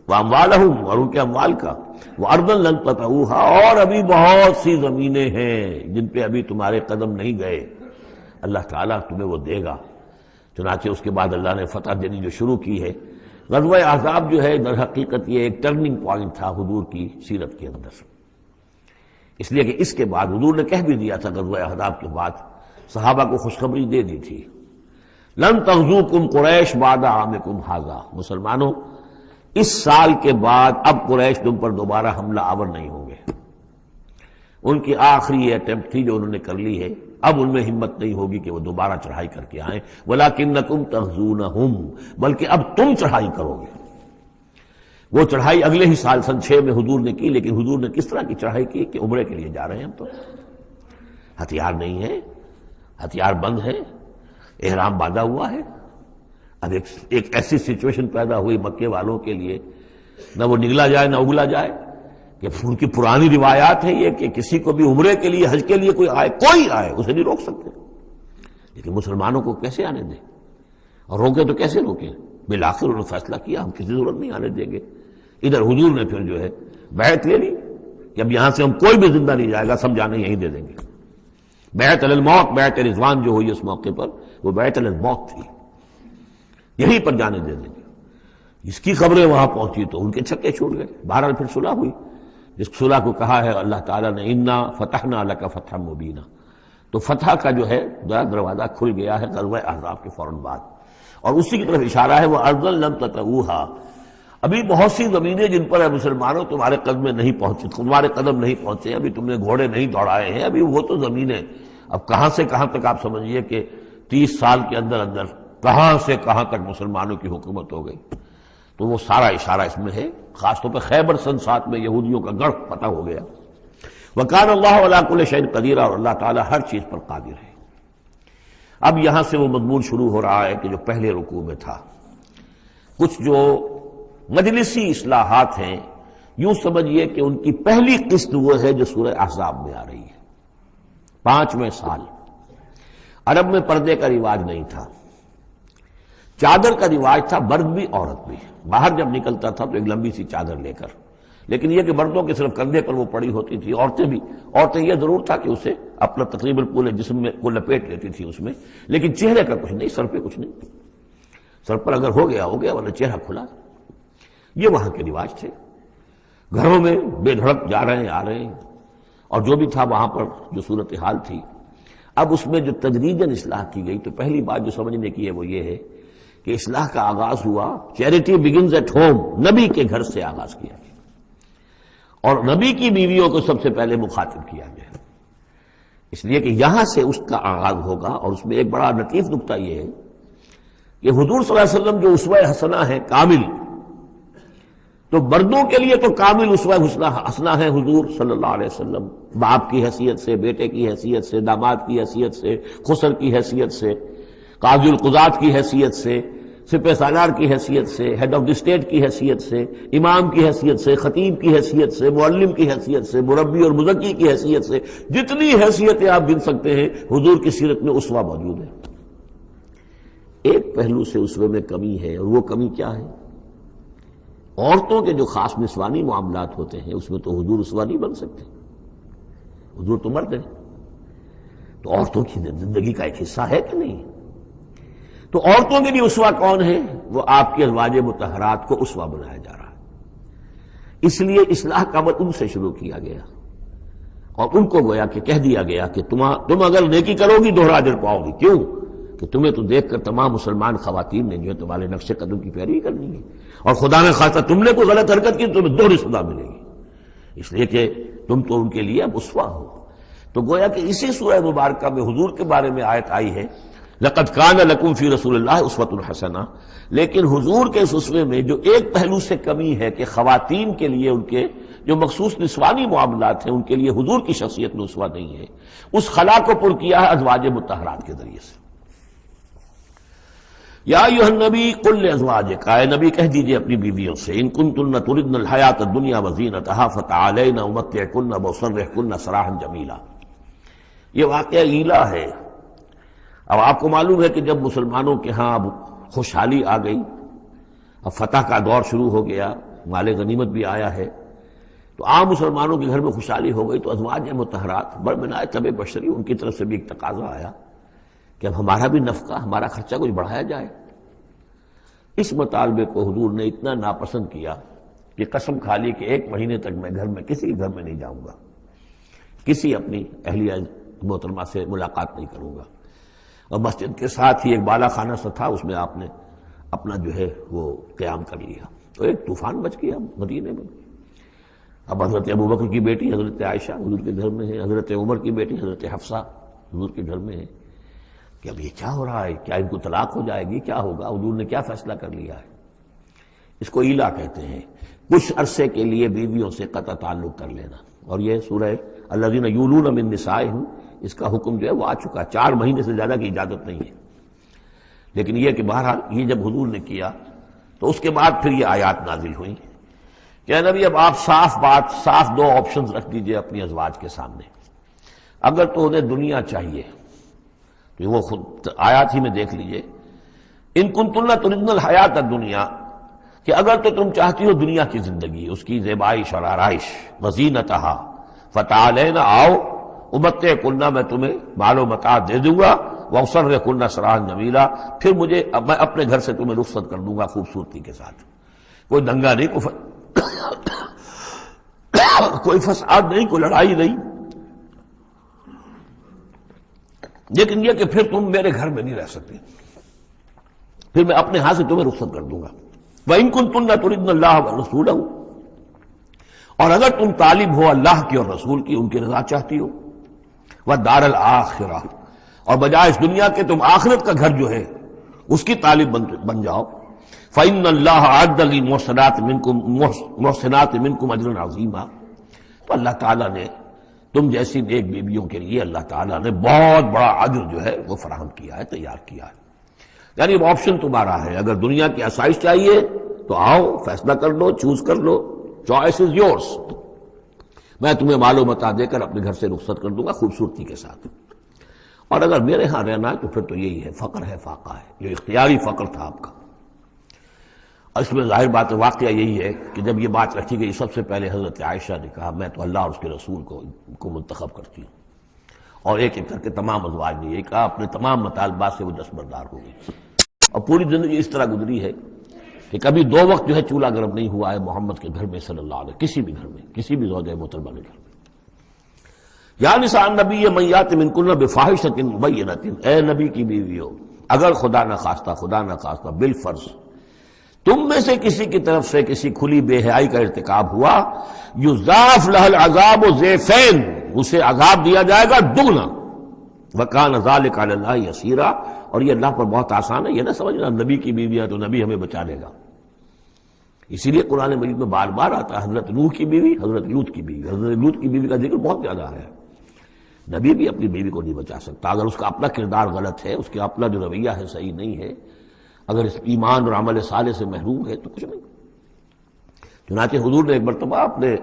وَأَمْوَالَهُمْ، اور ان کے اموال کا، وَأَرْضًا لَّن تَطَئُوهَا، اور ابھی بہت سی زمینیں ہیں جن پہ ابھی تمہارے قدم نہیں گئے، اللہ تعالیٰ تمہیں وہ دے گا۔ چنانچہ اس کے بعد اللہ نے فتح دینی جو شروع کی ہے۔ غزوہ احزاب جو ہے در حقیقت یہ ایک ٹرننگ پوائنٹ تھا حضور کی سیرت کے اندر، اس لیے کہ اس کے بعد حضور نے کہہ بھی دیا تھا، غزوہ احزاب کے بعد صحابہ کو خوشخبری دے دی تھی، لن تغزوکم قریش بعد عامکم ھذا، مسلمانوں اس سال کے بعد اب قریش تم پر دوبارہ حملہ آور نہیں ہوں گے۔ ان کی آخری یہ اٹیمپٹ تھی جو انہوں نے کر لی ہے، اب ان میں ہمت نہیں ہوگی کہ وہ دوبارہ چڑھائی کر کے آئیں، وَلَٰكِنَّكُمْ تَغْزُونَهُمْ، بلکہ اب تم چڑھائی کرو گے۔ وہ چڑھائی اگلے ہی سال سن 6 میں حضور نے کی، لیکن حضور نے کس طرح کی چڑھائی کی کہ عمرے کے لیے جا رہے ہیں ہم، تو ہتھیار نہیں ہے، ہتھیار بند ہے، احرام باندھا ہوا ہے۔ اب ایک ایسی سچویشن پیدا ہوئی مکے والوں کے لیے، نہ وہ نگلا جائے نہ اگلا جائے، کہ ان کی پرانی روایات ہیں یہ کہ کسی کو بھی عمرے کے لیے، حج کے لیے کوئی آئے اسے نہیں روک سکتے، لیکن مسلمانوں کو کیسے آنے دیں، اور روکے تو کیسے روکیں؟ بالآخر انہوں نے فیصلہ کیا ہم کسی ضرورت نہیں آنے دیں گے۔ ادھر حضور نے پھر جو ہے بیعت لے لی کہ اب یہاں سے ہم کوئی بھی زندہ نہیں جائے گا، سب جانے یہیں دے دیں گے۔ بیعت علی الموت، بیعت رضوان جو ہوئی اس موقع پر، وہ بیعت علی الموت تھی، یہیں پر جانے دے دیں گے۔ جس کی خبریں وہاں پہنچی تو ان کے چھکے چھوٹ گئے۔ بہرحال پھر صلح ہوئی، جس صلح کو کہا ہے اللہ تعالیٰ نے انا فتحنا لک فتحا مبینا، تو فتح کا جو ہے دروازہ کھل گیا ہے غزوہ احزاب کے فوراً بعد، اور اسی کی طرف اشارہ ہے وہ ارضا لم تطئوها، ابھی بہت سی زمینیں جن پر مسلمانوں تمہارے قدم نہیں پہنچے، تمہارے قدم نہیں پہنچے، ابھی تم نے گھوڑے نہیں دوڑائے ہیں، ابھی وہ تو زمینیں اب کہاں سے کہاں تک آپ سمجھیے کہ 30 سال کے اندر اندر کہاں سے کہاں تک مسلمانوں کی حکومت ہو گئی۔ تو وہ سارا اشارہ اس میں ہے، خاص طور پہ خیبر سن 7 میں یہودیوں کا گڑھ فتح ہو گیا۔ وَكَانَ اللَّهُ عَلَىٰ كُلِّ شَيْءٍ قَدِيرًا، اور اللہ تعالیٰ ہر چیز پر قادر ہے۔ اب یہاں سے وہ مضمون شروع ہو رہا ہے کہ جو پہلے رکوع میں تھا، کچھ جو مجلسی اصلاحات ہیں، یوں سمجھیے کہ ان کی پہلی قسط وہ ہے جو سورہ احزاب میں آ رہی ہے۔ 5ویں سال عرب میں پردے کا رواج نہیں تھا، چادر کا رواج تھا، مرد بھی عورت بھی، باہر جب نکلتا تھا تو ایک لمبی سی چادر لے کر، لیکن یہ کہ مردوں کے صرف کندھے پر وہ پڑی ہوتی تھی، عورتیں یہ ضرور تھا کہ اسے اپنا تقریباً پورے جسم میں کو لپیٹ لیتی تھی اس میں، لیکن چہرے کا کچھ نہیں، سر پہ کچھ نہیں، سر پر اگر ہو گیا ورنہ چہرہ کھلا۔ یہ وہاں کے رواج تھے، گھروں میں بے دھڑک جا رہے ہیں آ رہے ہیں، اور جو بھی تھا وہاں پر جو صورتحال تھی۔ اب اس میں جو تدریجاً اصلاح کی گئی، تو پہلی بات جو سمجھنے کی ہے وہ یہ ہے کہ اصلاح کا آغاز ہوا، چیریٹی بگنز ایٹ ہوم، نبی کے گھر سے آغاز کیا گیا، اور نبی کی بیویوں کو سب سے پہلے مخاطب کیا گیا، اس لیے کہ یہاں سے اس کا آغاز ہوگا۔ اور اس میں ایک بڑا لطیف نکتہ یہ ہے کہ حضور صلی اللہ علیہ وسلم جو اسوہ حسنہ ہے کامل، تو مردوں کے لیے تو کامل اسوہ حسنہ ہے حضور صلی اللہ علیہ وسلم، باپ کی حیثیت سے، بیٹے کی حیثیت سے، داماد کی حیثیت سے، خسر کی حیثیت سے، قاضی القضات کی حیثیت سے، سپہ سالار کی حیثیت سے، ہیڈ آف دی اسٹیٹ کی حیثیت سے، امام کی حیثیت سے، خطیب کی حیثیت سے، معلم کی حیثیت سے، مربی اور مزکی کی حیثیت سے، جتنی حیثیتیں آپ گن سکتے ہیں حضور کی سیرت میں اسوہ موجود ہے۔ ایک پہلو سے اسوے میں کمی ہے، اور وہ کمی کیا ہے؟ عورتوں کے جو خاص نسوانی معاملات ہوتے ہیں اس میں تو حضور اسوہ نہیں بن سکتے، حضور تو مرد ہیں، تو عورتوں کی زندگی کا ایک حصہ ہے کہ نہیں؟ تو عورتوں کے لیے اسوہ کون ہے؟ وہ آپ کے ازواج مطہرات کو اسوہ بنایا جا رہا ہے، اس لیے اصلاح کا عمل ان سے شروع کیا گیا، اور ان کو گویا کہ کہہ دیا گیا کہ تم اگر نیکی کرو گی دوہرا اجر پاؤ گی، کیوں کہ تمہیں تو دیکھ کر تمام مسلمان خواتین نے جو ہے تمہارے نقش قدم کی پیروی کرنی ہے، اور خدا نے خاصہ تم نے کوئی غلط حرکت کی تو تمہیں دوہری سزا ملے گی، اس لیے کہ تم تو ان کے لیے اب اسوہ ہو۔ تو گویا کہ اسی سورہ مبارکہ میں حضور کے بارے میں آیت آئی ہے لَقَدْ كَانَ لَكُمْ فِي رَسُولِ اللَّهِ أُسْوَةٌ حَسَنَةٌ، لیکن حضور کے اس اسوے میں جو ایک پہلو سے کمی ہے کہ خواتین کے لیے ان کے جو مخصوص نسوانی معاملات ہیں ان کے لیے حضور کی شخصیت میں اسوہ نہیں ہے، اس خلا کو پر کیا ہے ازواج مطہرات کے ذریعے سے۔ یا ایھا النبی قل لازواجک، اے نبی کہہ دیجئے اپنی بیویوں سے، ان کنتن تردن الحیاۃ الدنیا وزینتہا فتعالین امتعکن واسرحکن سراحا جمیلا۔ یہ واقعہ ایلا ہے۔ اب آپ کو معلوم ہے کہ جب مسلمانوں کے ہاں خوشحالی آ گئی، اب فتح کا دور شروع ہو گیا، مال غنیمت بھی آیا ہے، تو عام مسلمانوں کے گھر میں خوشحالی ہو گئی، تو ازواج مطہرات بڑھ طبع بشری ان کی طرف سے بھی ایک تقاضا آیا کہ اب ہمارا بھی نفقہ، ہمارا خرچہ کچھ بڑھایا جائے۔ اس مطالبے کو حضور نے اتنا ناپسند کیا کہ قسم کھا لی کہ 1 مہینے تک میں گھر میں کسی گھر میں نہیں جاؤں گا، کسی اپنی اہلیہ محترمہ سے ملاقات نہیں کروں گا، اور مسجد کے ساتھ ہی ایک بالا خانہ سا تھا، اس میں آپ نے اپنا جو ہے وہ قیام کر لیا، تو ایک طوفان مچ گیا مدینے میں۔ اب حضرت ابوبکر کی بیٹی حضرت عائشہ حضور کے گھر میں ہے، حضرت عمر کی بیٹی حضرت حفصہ حضور کے گھر میں ہے، کہ اب یہ کیا ہو رہا ہے، کیا ان کو طلاق ہو جائے گی، کیا ہوگا، حضور نے کیا فیصلہ کر لیا ہے؟ اس کو ایلا کہتے ہیں، کچھ عرصے کے لیے بیویوں سے قطع تعلق کر لینا، اور یہ سورہ الذین یولون من نسائہم، اس کا حکم جو ہے وہ آ چکا، 4 مہینے سے زیادہ کی اجازت نہیں ہے۔ لیکن یہ کہ بہرحال یہ جب حضور نے کیا تو اس کے بعد پھر یہ آیات نازل ہوئی کہ نبی اب آپ صاف 2 آپشنز رکھ دیجئے اپنی ازواج کے سامنے، اگر تو انہیں دنیا چاہیے تو وہ خود آیات ہی میں دیکھ لیجئے، ان کنتن تردن الحیات الدنیا، کہ اگر تو تم چاہتی ہو دنیا کی زندگی، اس کی زیبائش اور آرائش، وزینتہا فتعالین، آؤ امتعکن، میں تمہیں مال و متاع دے دوں گا، واسرحکن سراحا جمیلا، پھر میں اپنے گھر سے تمہیں رخصت کر دوں گا خوبصورتی کے ساتھ، کوئی دنگا نہیں، کوئی فساد نہیں، کوئی لڑائی نہیں، لیکن یہ کہ پھر تم میرے گھر میں نہیں رہ سکتے، پھر میں اپنے ہاتھ سے تمہیں رخصت کر دوں گا۔ وَإِن كُنتُنَّ تُرِدْنَ اللَّهَ وَرَسُولَهُ، اور اگر تم طالب ہو اللہ کی اور رسول کی، ان کی رضا چاہتی ہو، وَالدَّارَ الْآخِرَةَ، اور بجائے اس دنیا کے تم آخرت کا گھر جو ہے اس کی طالب بن جاؤ، فَإِنَّ اللَّهَ أَعَدَّ لِلْمُحْسِنَاتِ مِنْكُمْ أَجْرًا عَظِيمًا، تو اللہ تعالیٰ نے تم جیسی نیک بیویوں کے لیے اللہ تعالیٰ نے بہت بڑا اجر جو ہے وہ فراہم کیا ہے، تیار کیا ہے۔ یعنی اب آپشن تمہارا ہے، اگر دنیا کی آسائش چاہیے تو آؤ، فیصلہ کر لو، چوز کر لو، چوائس از یورس، میں تمہیں مال و متاع دے کر اپنے گھر سے رخصت کر دوں گا خوبصورتی کے ساتھ، اور اگر میرے ہاں رہنا ہے تو پھر تو یہی ہے، فقر ہے، فاقہ ہے، جو اختیاری فقر تھا آپ کا۔ اس میں ظاہر بات واقعہ یہی ہے کہ جب یہ بات رکھی گئی سب سے پہلے حضرت عائشہ نے کہا میں تو اللہ اور اس کے رسول کو منتخب کرتی ہوں، اور ایک ایک کر کے تمام ازواج نے یہ کہا، اپنے تمام مطالبات سے وہ دستبردار ہو گئی، اور پوری زندگی اس طرح گزری ہے کہ کبھی 2 وقت جو ہے چولہا گرم نہیں ہوا ہے محمد کے گھر میں صلی اللہ علیہ، کسی بھی گھر میں، کسی بھی زوجہ محترمہ کے گھر میں۔ یا نساء النبی من یات منکن بفاحشۃ مبینۃ، اے نبی کی بیویوں، اگر خدا نہ خواستہ بالفرض تم میں سے کسی کی طرف سے کسی کھلی بے حیائی کا ارتکاب ہوا، یضاعف لها العذاب ضعفین، اسے عذاب دیا جائے گا دگنا، وکان ذلک علی اللہ یسیرا، اور یہ اللہ پر بہت آسان ہے، یہ نہ سمجھنا نبی کی بیویاں تو نبی ہمیں بچا لے گا۔ اسی لیے قرآن مجید میں بار بار آتا ہے حضرت نوح کی بیوی، حضرت لوط کی بیوی، حضرت لوط کی بیوی کا ذکر بہت زیادہ ہے۔ نبی بھی اپنی بیوی کو نہیں بچا سکتا، اگر اس کا اپنا کردار غلط ہے، اس کا اپنا جو رویہ ہے صحیح نہیں ہے، اگر اس ایمان اور عمل صالح سے محروم ہے تو کچھ نہیں۔ چنانچہ حضور نے ایک مرتبہ اپنے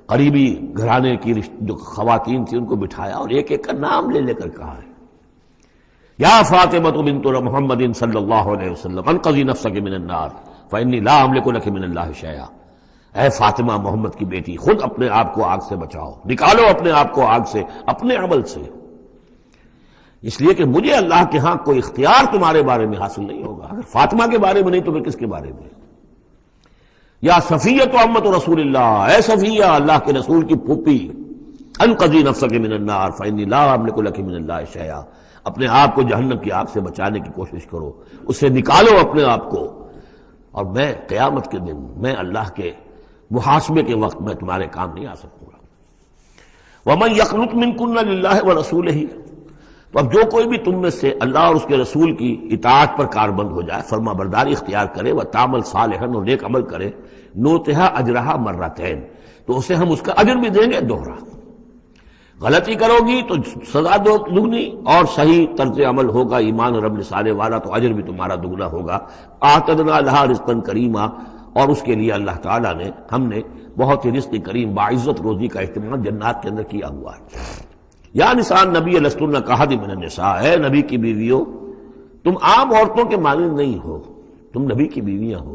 قریبی گھرانے کی جو خواتین تھیں ان کو بٹھایا اور ایک ایک کا نام لے کر کہا ہے، یا فاطمہ بنت محمد صلی اللہ علیہ وسلم انقذی نفسک من النار فانی لا املک لک من اللہ شیئا، اے فاطمہ محمد کی بیٹی خود اپنے آپ کو آگ سے بچاؤ، نکالو اپنے آپ کو آگ سے اپنے عمل سے، اس لیے کہ مجھے اللہ کے ہاں کوئی اختیار تمہارے بارے میں حاصل نہیں ہوگا۔ اگر فاطمہ کے بارے میں نہیں تو پھر کس کے بارے میں؟ یا صفیہ امت رسول اللہ، اے صفیہ اللہ کے رسول کی پھوپھی، انقذی نفسک من النار فانی لا املک لک من اللہ شیئا، اپنے آپ کو جہنم کی آگ سے بچانے کی کوشش کرو، اس سے نکالو اپنے آپ کو، اور میں قیامت کے دن میں اللہ کے محاسبے کے وقت میں تمہارے کام نہیں آ سکوں گا۔ ومن یقنط منکن للہ ورسولہ، تو اب جو کوئی بھی تم میں سے اللہ اور اس کے رسول کی اطاعت پر کاربند ہو جائے، فرما برداری اختیار کرے، وتعمل صالحا، اور نیک عمل کرے، نوتہا اجرہا مرتین، تو اسے ہم اس کا اجر بھی دیں گے دوہرا۔ غلطی کرو گی تو سزا دگنی، اور صحیح طرز عمل ہوگا ایمان اور عمل صالح والا تو اجر بھی تمہارا دگنا ہوگا۔ اعتدنا لہا رزقا کریما، اور اس کے لیے اللہ تعالیٰ نے ہم نے بہت ہی رزق کریم باعزت روزی کا اہتمام جنات کے اندر کیا ہوا ہے۔ یا نساء النبی لستن کاحد من النساء، اے نبی کی بیویوں تم عام عورتوں کے مانند نہیں ہو، تم نبی کی بیویاں ہو۔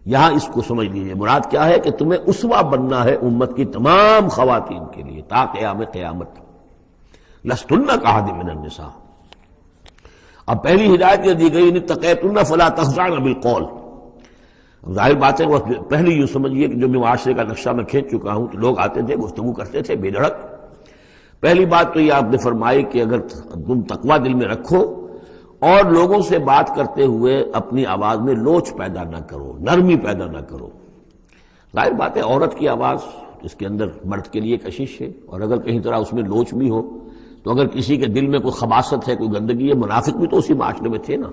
یہاں اس کو سمجھ لیجیے، مراد کیا ہے کہ تمہیں اسوہ بننا ہے امت کی تمام خواتین کے لیے تا قیامت۔ لستن کاحد من النساء، اب پہلی ہدایت یہ دی گئی ان اتقیتن فلا تخضعن بالقول۔ ظاہر بات ہے وہ پہلی یوں سمجھیے کہ جو میں معاشرے کا نقشہ میں کھینچ چکا ہوں، تو لوگ آتے تھے گفتگو کرتے تھے بے دھڑک۔ پہلی بات تو یہ آپ نے فرمائی کہ اگر تم تقویٰ دل میں رکھو اور لوگوں سے بات کرتے ہوئے اپنی آواز میں لوچ پیدا نہ کرو، نرمی پیدا نہ کرو۔ ظاہر بات ہے عورت کی آواز اس کے اندر مرد کے لیے کشش ہے، اور اگر کہیں طرح اس میں لوچ بھی ہو تو اگر کسی کے دل میں کوئی خباثت ہے، کوئی گندگی ہے، منافق بھی تو اسی معاشرے میں تھے نا،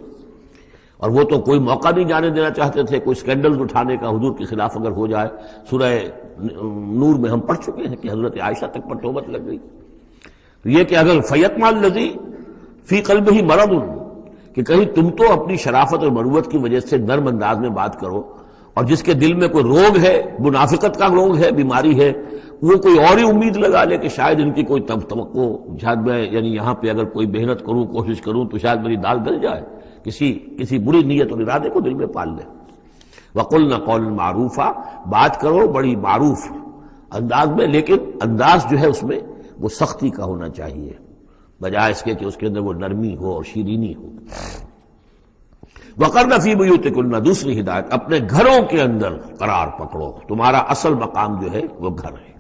اور وہ تو کوئی موقع نہیں جانے دینا چاہتے تھے کوئی سکینڈل اٹھانے کا حضور کے خلاف اگر ہو جائے۔ سورہ نور میں ہم پڑھ چکے ہیں کہ حضرت عائشہ تک پر توبت لگ گئی۔ تو یہ کہ اگر فیتم الذی فی قلبہ مرض، کہ کہیں تم تو اپنی شرافت اور مروت کی وجہ سے نرم انداز میں بات کرو، اور جس کے دل میں کوئی روگ ہے، منافقت کا روگ ہے، بیماری ہے، وہ کوئی اور ہی امید لگا لے کہ شاید ان کی کوئی توقع، شاید میں یعنی یہاں پہ اگر کوئی محنت کروں، کوشش کروں تو شاید میری دال گل جائے، کسی بری نیت اور ارادے کو دل میں پال لے۔ وَقُلْنَ قَوْلًا مَعْرُوفًا، بات کرو بڑی معروف انداز میں، لیکن انداز جو ہے اس میں وہ سختی کا ہونا چاہیے، بجائے اس کے کہ اس کے اندر وہ نرمی ہو اور شیرینی ہو۔ وَقَرْنَ فِي بُيُوتِكُنَّ، دوسری ہدایت اپنے گھروں کے اندر قرار پکڑو، تمہارا اصل مقام جو ہے وہ گھر ہے۔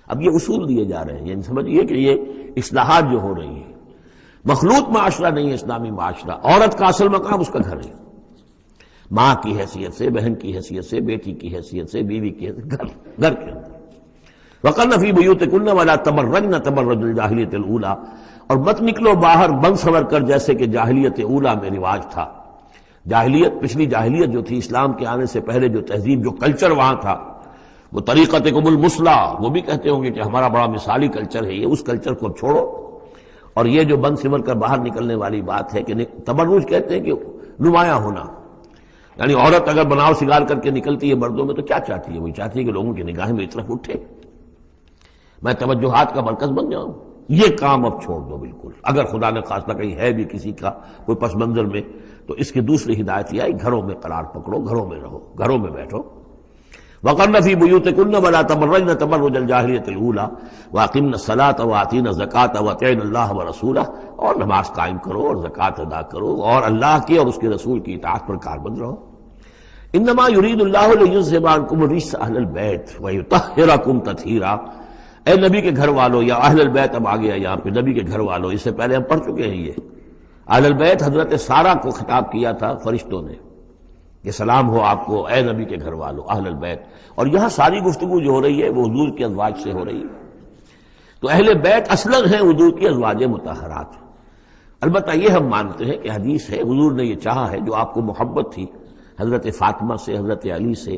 اب یہ اصول دیے جا رہے ہیں، یعنی سمجھیے کہ یہ اصلاحات جو ہو رہی ہیں، مخلوط معاشرہ نہیں ہے اسلامی معاشرہ، عورت کا اصل مقام اس کا گھر ہے، ماں کی حیثیت سے، بہن کی حیثیت سے، بیٹی کی حیثیت سے، بیوی کی حیثیت، گھر کے اندر۔ وَقَرْنَ فِي بُيُوتِكُنَّ وَلَا تَبَرَّجْنَ تَبَرُّجَ الْجَاهِلِيَّةِ الْأُولَىٰ، اور مت نکلو باہر بن سنور کر جیسے کہ جاہلیت اولیٰ میں رواج تھا۔ جاہلیت، پچھلی جاہلیت جو تھی اسلام کے آنے سے پہلے، جو تہذیب، جو کلچر وہاں تھا، وہ طریقتکم المثلیٰ، وہ بھی کہتے ہوں گے کہ ہمارا بڑا مثالی کلچر ہے یہ، اس کلچر کو چھوڑو۔ اور یہ جو بن سنور کر باہر نکلنے والی بات ہے کہ تبرج کہتے ہیں کہ نمایاں ہونا، یعنی عورت اگر بناؤ سگار کر کے نکلتی ہے مردوں میں تو کیا چاہتی ہے؟ وہی چاہتی ہے کہ لوگوں کی نگاہیں میری طرف اٹھے، میں توجہات کا مرکز بن جاؤں، یہ کام اب چھوڑ دو بالکل. اگر خدا نے خاصہ کہیں ہے بھی کسی کا کوئی پس منظر میں تو اس کی دوسری ہدایت یہ ہے گھروں میں قرار پکڑو، گھروں میں رہو، گھروں میں بیٹھو. وَقَرْنَ فِي بُيُوتِكُنَّ وَلَا تَبَرَّجْنَ تَبَرُّجَ الْجَاهِلِيَّةِ الْأُولَىٰ وَأَقِمْنَ الصَّلَاةَ وَآتِينَ الزَّكَاةَ وَأَطِعْنَ اللَّهَ وَرَسُولَهُ، اور نماز قائم کرو اور زکوٰۃ ادا کرو اور اللہ کی اور اس کے رسول کی اطاعت پر کاربند رہو. انما يريد الله ليذهب عنكم الرجس اهل البيت ويطهركم تطهيرا. اے نبی کے گھر والوں، یا اہل البیت اب آ گیا یہاں پہ، نبی کے گھر والوں، اس سے پہلے ہم پڑھ چکے ہیں. یہ اہل البیت حضرت سارہ کو خطاب کیا تھا فرشتوں نے کہ سلام ہو آپ کو اے نبی کے گھر والوں اہل البیت. اور یہاں ساری گفتگو جو ہو رہی ہے وہ حضور کے ازواج سے ہو رہی ہے. تو اہل بیت اصلاً ہیں حضور کی ازواج مطہرات. البتہ یہ ہم مانتے ہیں کہ حدیث ہے حضور نے یہ چاہا ہے جو آپ کو محبت تھی حضرت فاطمہ سے، حضرت علی سے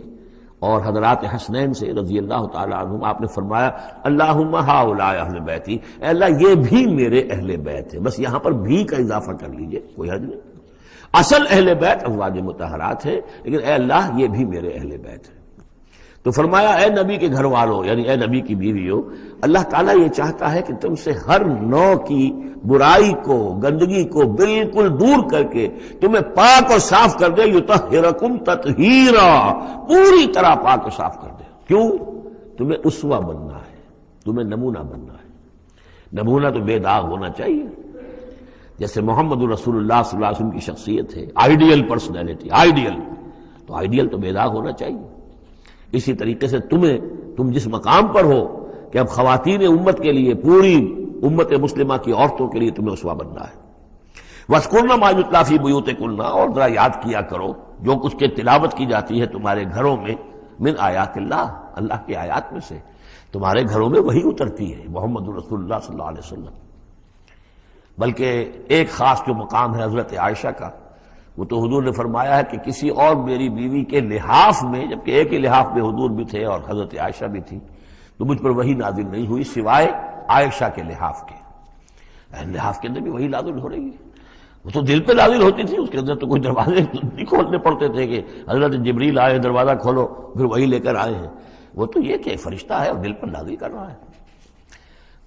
اور حضرات حسنین سے رضی اللہ تعالی عنہم، آپ نے فرمایا اللہم ہؤلاء اہل بیتی، اے اللہ یہ بھی میرے اہل بیت ہیں. بس یہاں پر بھی کا اضافہ کر لیجئے، کوئی حرج نہیں. اصل اہل بیت ازواج مطہرات ہے، لیکن اے اللہ یہ بھی میرے اہل بیت ہیں. تو فرمایا اے نبی کے گھر والوں، یعنی اے نبی کی بیویوں، اللہ تعالیٰ یہ چاہتا ہے کہ تم سے ہر نوع کی برائی کو، گندگی کو بالکل دور کر کے تمہیں پاک اور صاف کر دے. یطہرکم تطہیرا، پوری طرح پاک اور صاف کر دے. کیوں؟ تمہیں اسوہ بننا ہے، تمہیں نمونہ بننا ہے. نمونہ تو بے داغ ہونا چاہیے، جیسے محمد رسول اللہ صلی اللہ علیہ وسلم کی شخصیت ہے، آئیڈیل پرسنالٹی، آئیڈیل، تو آئیڈیل تو بے داغ ہونا چاہیے. اسی طریقے سے تم جس مقام پر ہو کہ اب خواتین امت کے لیے، پوری امت مسلمہ کی عورتوں کے لیے تمہیں اسوہ بننا ہے. وَاذْكُرْنَ مَا يُتْلَىٰ فِي بُيُوتِكُنَّ، اور ذرا یاد کیا کرو جو کچھ کے تلاوت کی جاتی ہے تمہارے گھروں میں، من آیات اللہ، اللہ کی آیات میں سے. تمہارے گھروں میں وہی اترتی ہے محمد رسول اللہ صلی اللہ علیہ وسلم. بلکہ ایک خاص جو مقام ہے حضرت عائشہ کا، وہ تو حضور نے فرمایا ہے کہ کسی اور میری بیوی کے لحاف میں، جبکہ ایک ہی لحاف میں حضور بھی تھے اور حضرت عائشہ بھی تھی، تو مجھ پر وہی نازل نہیں ہوئی سوائے عائشہ کے لحاف کے. لحاف کے اندر بھی وہی نازل ہو رہی ہے. وہ تو دل پہ نازل ہوتی تھی، اس کے اندر تو کوئی دروازے نہیں کھولنے پڑتے تھے کہ حضرت جبریل آئے دروازہ کھولو پھر وہی لے کر آئے ہیں. وہ تو یہ کہ فرشتہ ہے اور دل پر نازل کر رہا ہے.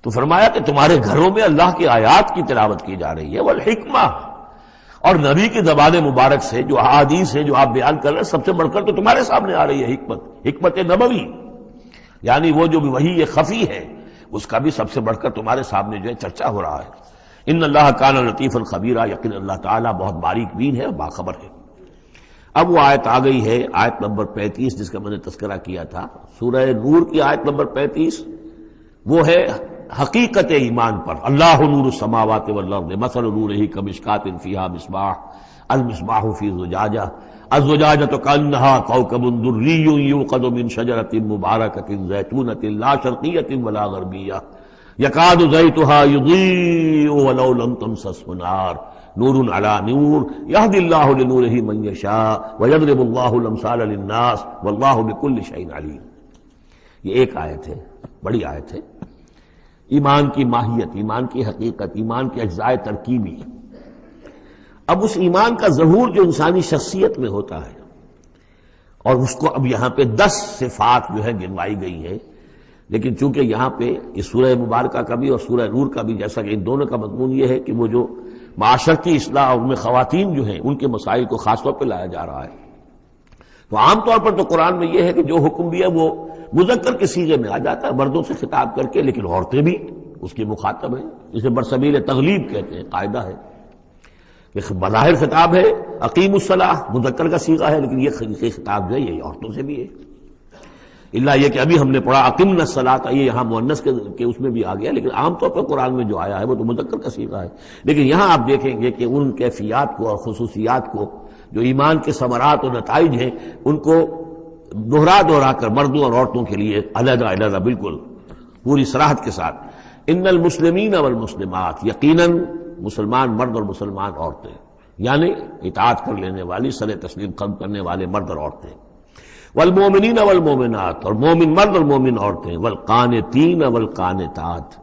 تو فرمایا کہ تمہارے گھروں میں اللہ کی آیات کی تلاوت کی جا رہی ہے، والحکمہ، اور نبی کی زبان مبارک سے جو احادیث ہیں جو آپ بیان کر رہے ہیں سب سے بڑھ کر تو تمہارے سامنے آ رہی ہے حکمت نبوی، یعنی وہ جو وحی خفی ہے اس کا بھی سب سے بڑھ کر تمہارے سامنے جو ہے چرچا ہو رہا ہے. ان اللہ کان لطیفا خبیرا، یقین اللہ تعالیٰ بہت باریک بین ہے اور باخبر ہے. اب وہ آیت آ گئی ہے، آیت نمبر 35 جس کا میں نے تذکرہ کیا تھا، سورہ نور کی آیت نمبر 35. وہ ہے حقیقت ایمان پر. اللہ نور السماوات والارض مثل نورہ کمشکاۃ فیہا مصباح المصباح فی زجاجہ الزجاجۃ کأنہا کوکب دری یوقد من شجرۃ مبارکۃ زیتونۃ لا شرقیۃ ولا غربیہ یکاد زیتها یضیء ولو لم تمسسہ نار نور علی نور یہدی اللہ لنورہ من یشاء ویضرب اللہ الامثال للناس واللہ بکل شیء علیم. یہ ایک آیت ہے، بڑی آیت ہے. ایمان کی ماہیت، ایمان کی حقیقت، ایمان کے اجزاء ترکیبی. اب اس ایمان کا ظہور جو انسانی شخصیت میں ہوتا ہے، اور اس کو اب یہاں پہ 10 صفات جو ہے گنوائی گئی ہیں. لیکن چونکہ یہاں پہ اس سورہ مبارکہ کا بھی اور سورہ نور کا بھی، جیسا کہ ان دونوں کا مضمون یہ ہے کہ وہ جو معاشرتی اصلاح اور ان میں خواتین جو ہیں ان کے مسائل کو خاص طور پہ لایا جا رہا ہے. تو عام طور پر تو قرآن میں یہ ہے کہ جو حکم بھی ہے وہ مذکر کے صیغے میں آ جاتا ہے، مردوں سے خطاب کر کے، لیکن عورتیں بھی اس کی مخاطب ہیں. اسے برسبیل تغلیب کہتے ہیں، قاعدہ ہے کہ بظاہر خطاب ہے اقیم الصلاۃ، مذکر کا صیغہ ہے، لیکن یہ خطاب جو ہے یہ عورتوں سے بھی ہے. اللہ یہ کہ ابھی ہم نے پڑھا اقیمنا الصلاۃ، یہ یہاں مؤنث کے اس میں بھی آ گیا، لیکن عام طور پر قرآن میں جو آیا ہے وہ تو مذکر کا صیغہ ہے. لیکن یہاں آپ دیکھیں گے کہ ان کیفیات کو اور خصوصیات کو، جو ایمان کے ثمرات اور نتائج ہیں، ان کو دہرا کر مردوں اور عورتوں کے لیے علیحدہ علیحدہ بالکل پوری صراحت کے ساتھ. ان المسلمین والمسلمات، یقیناً مسلمان مرد اور مسلمان عورتیں، یعنی اطاعت کر لینے والی، سر تسلیم قلب کرنے والے مرد اور عورتیں. والمومنین والمومنات، اور مومن مرد اور مومن عورتیں. والقانتین والقانتات،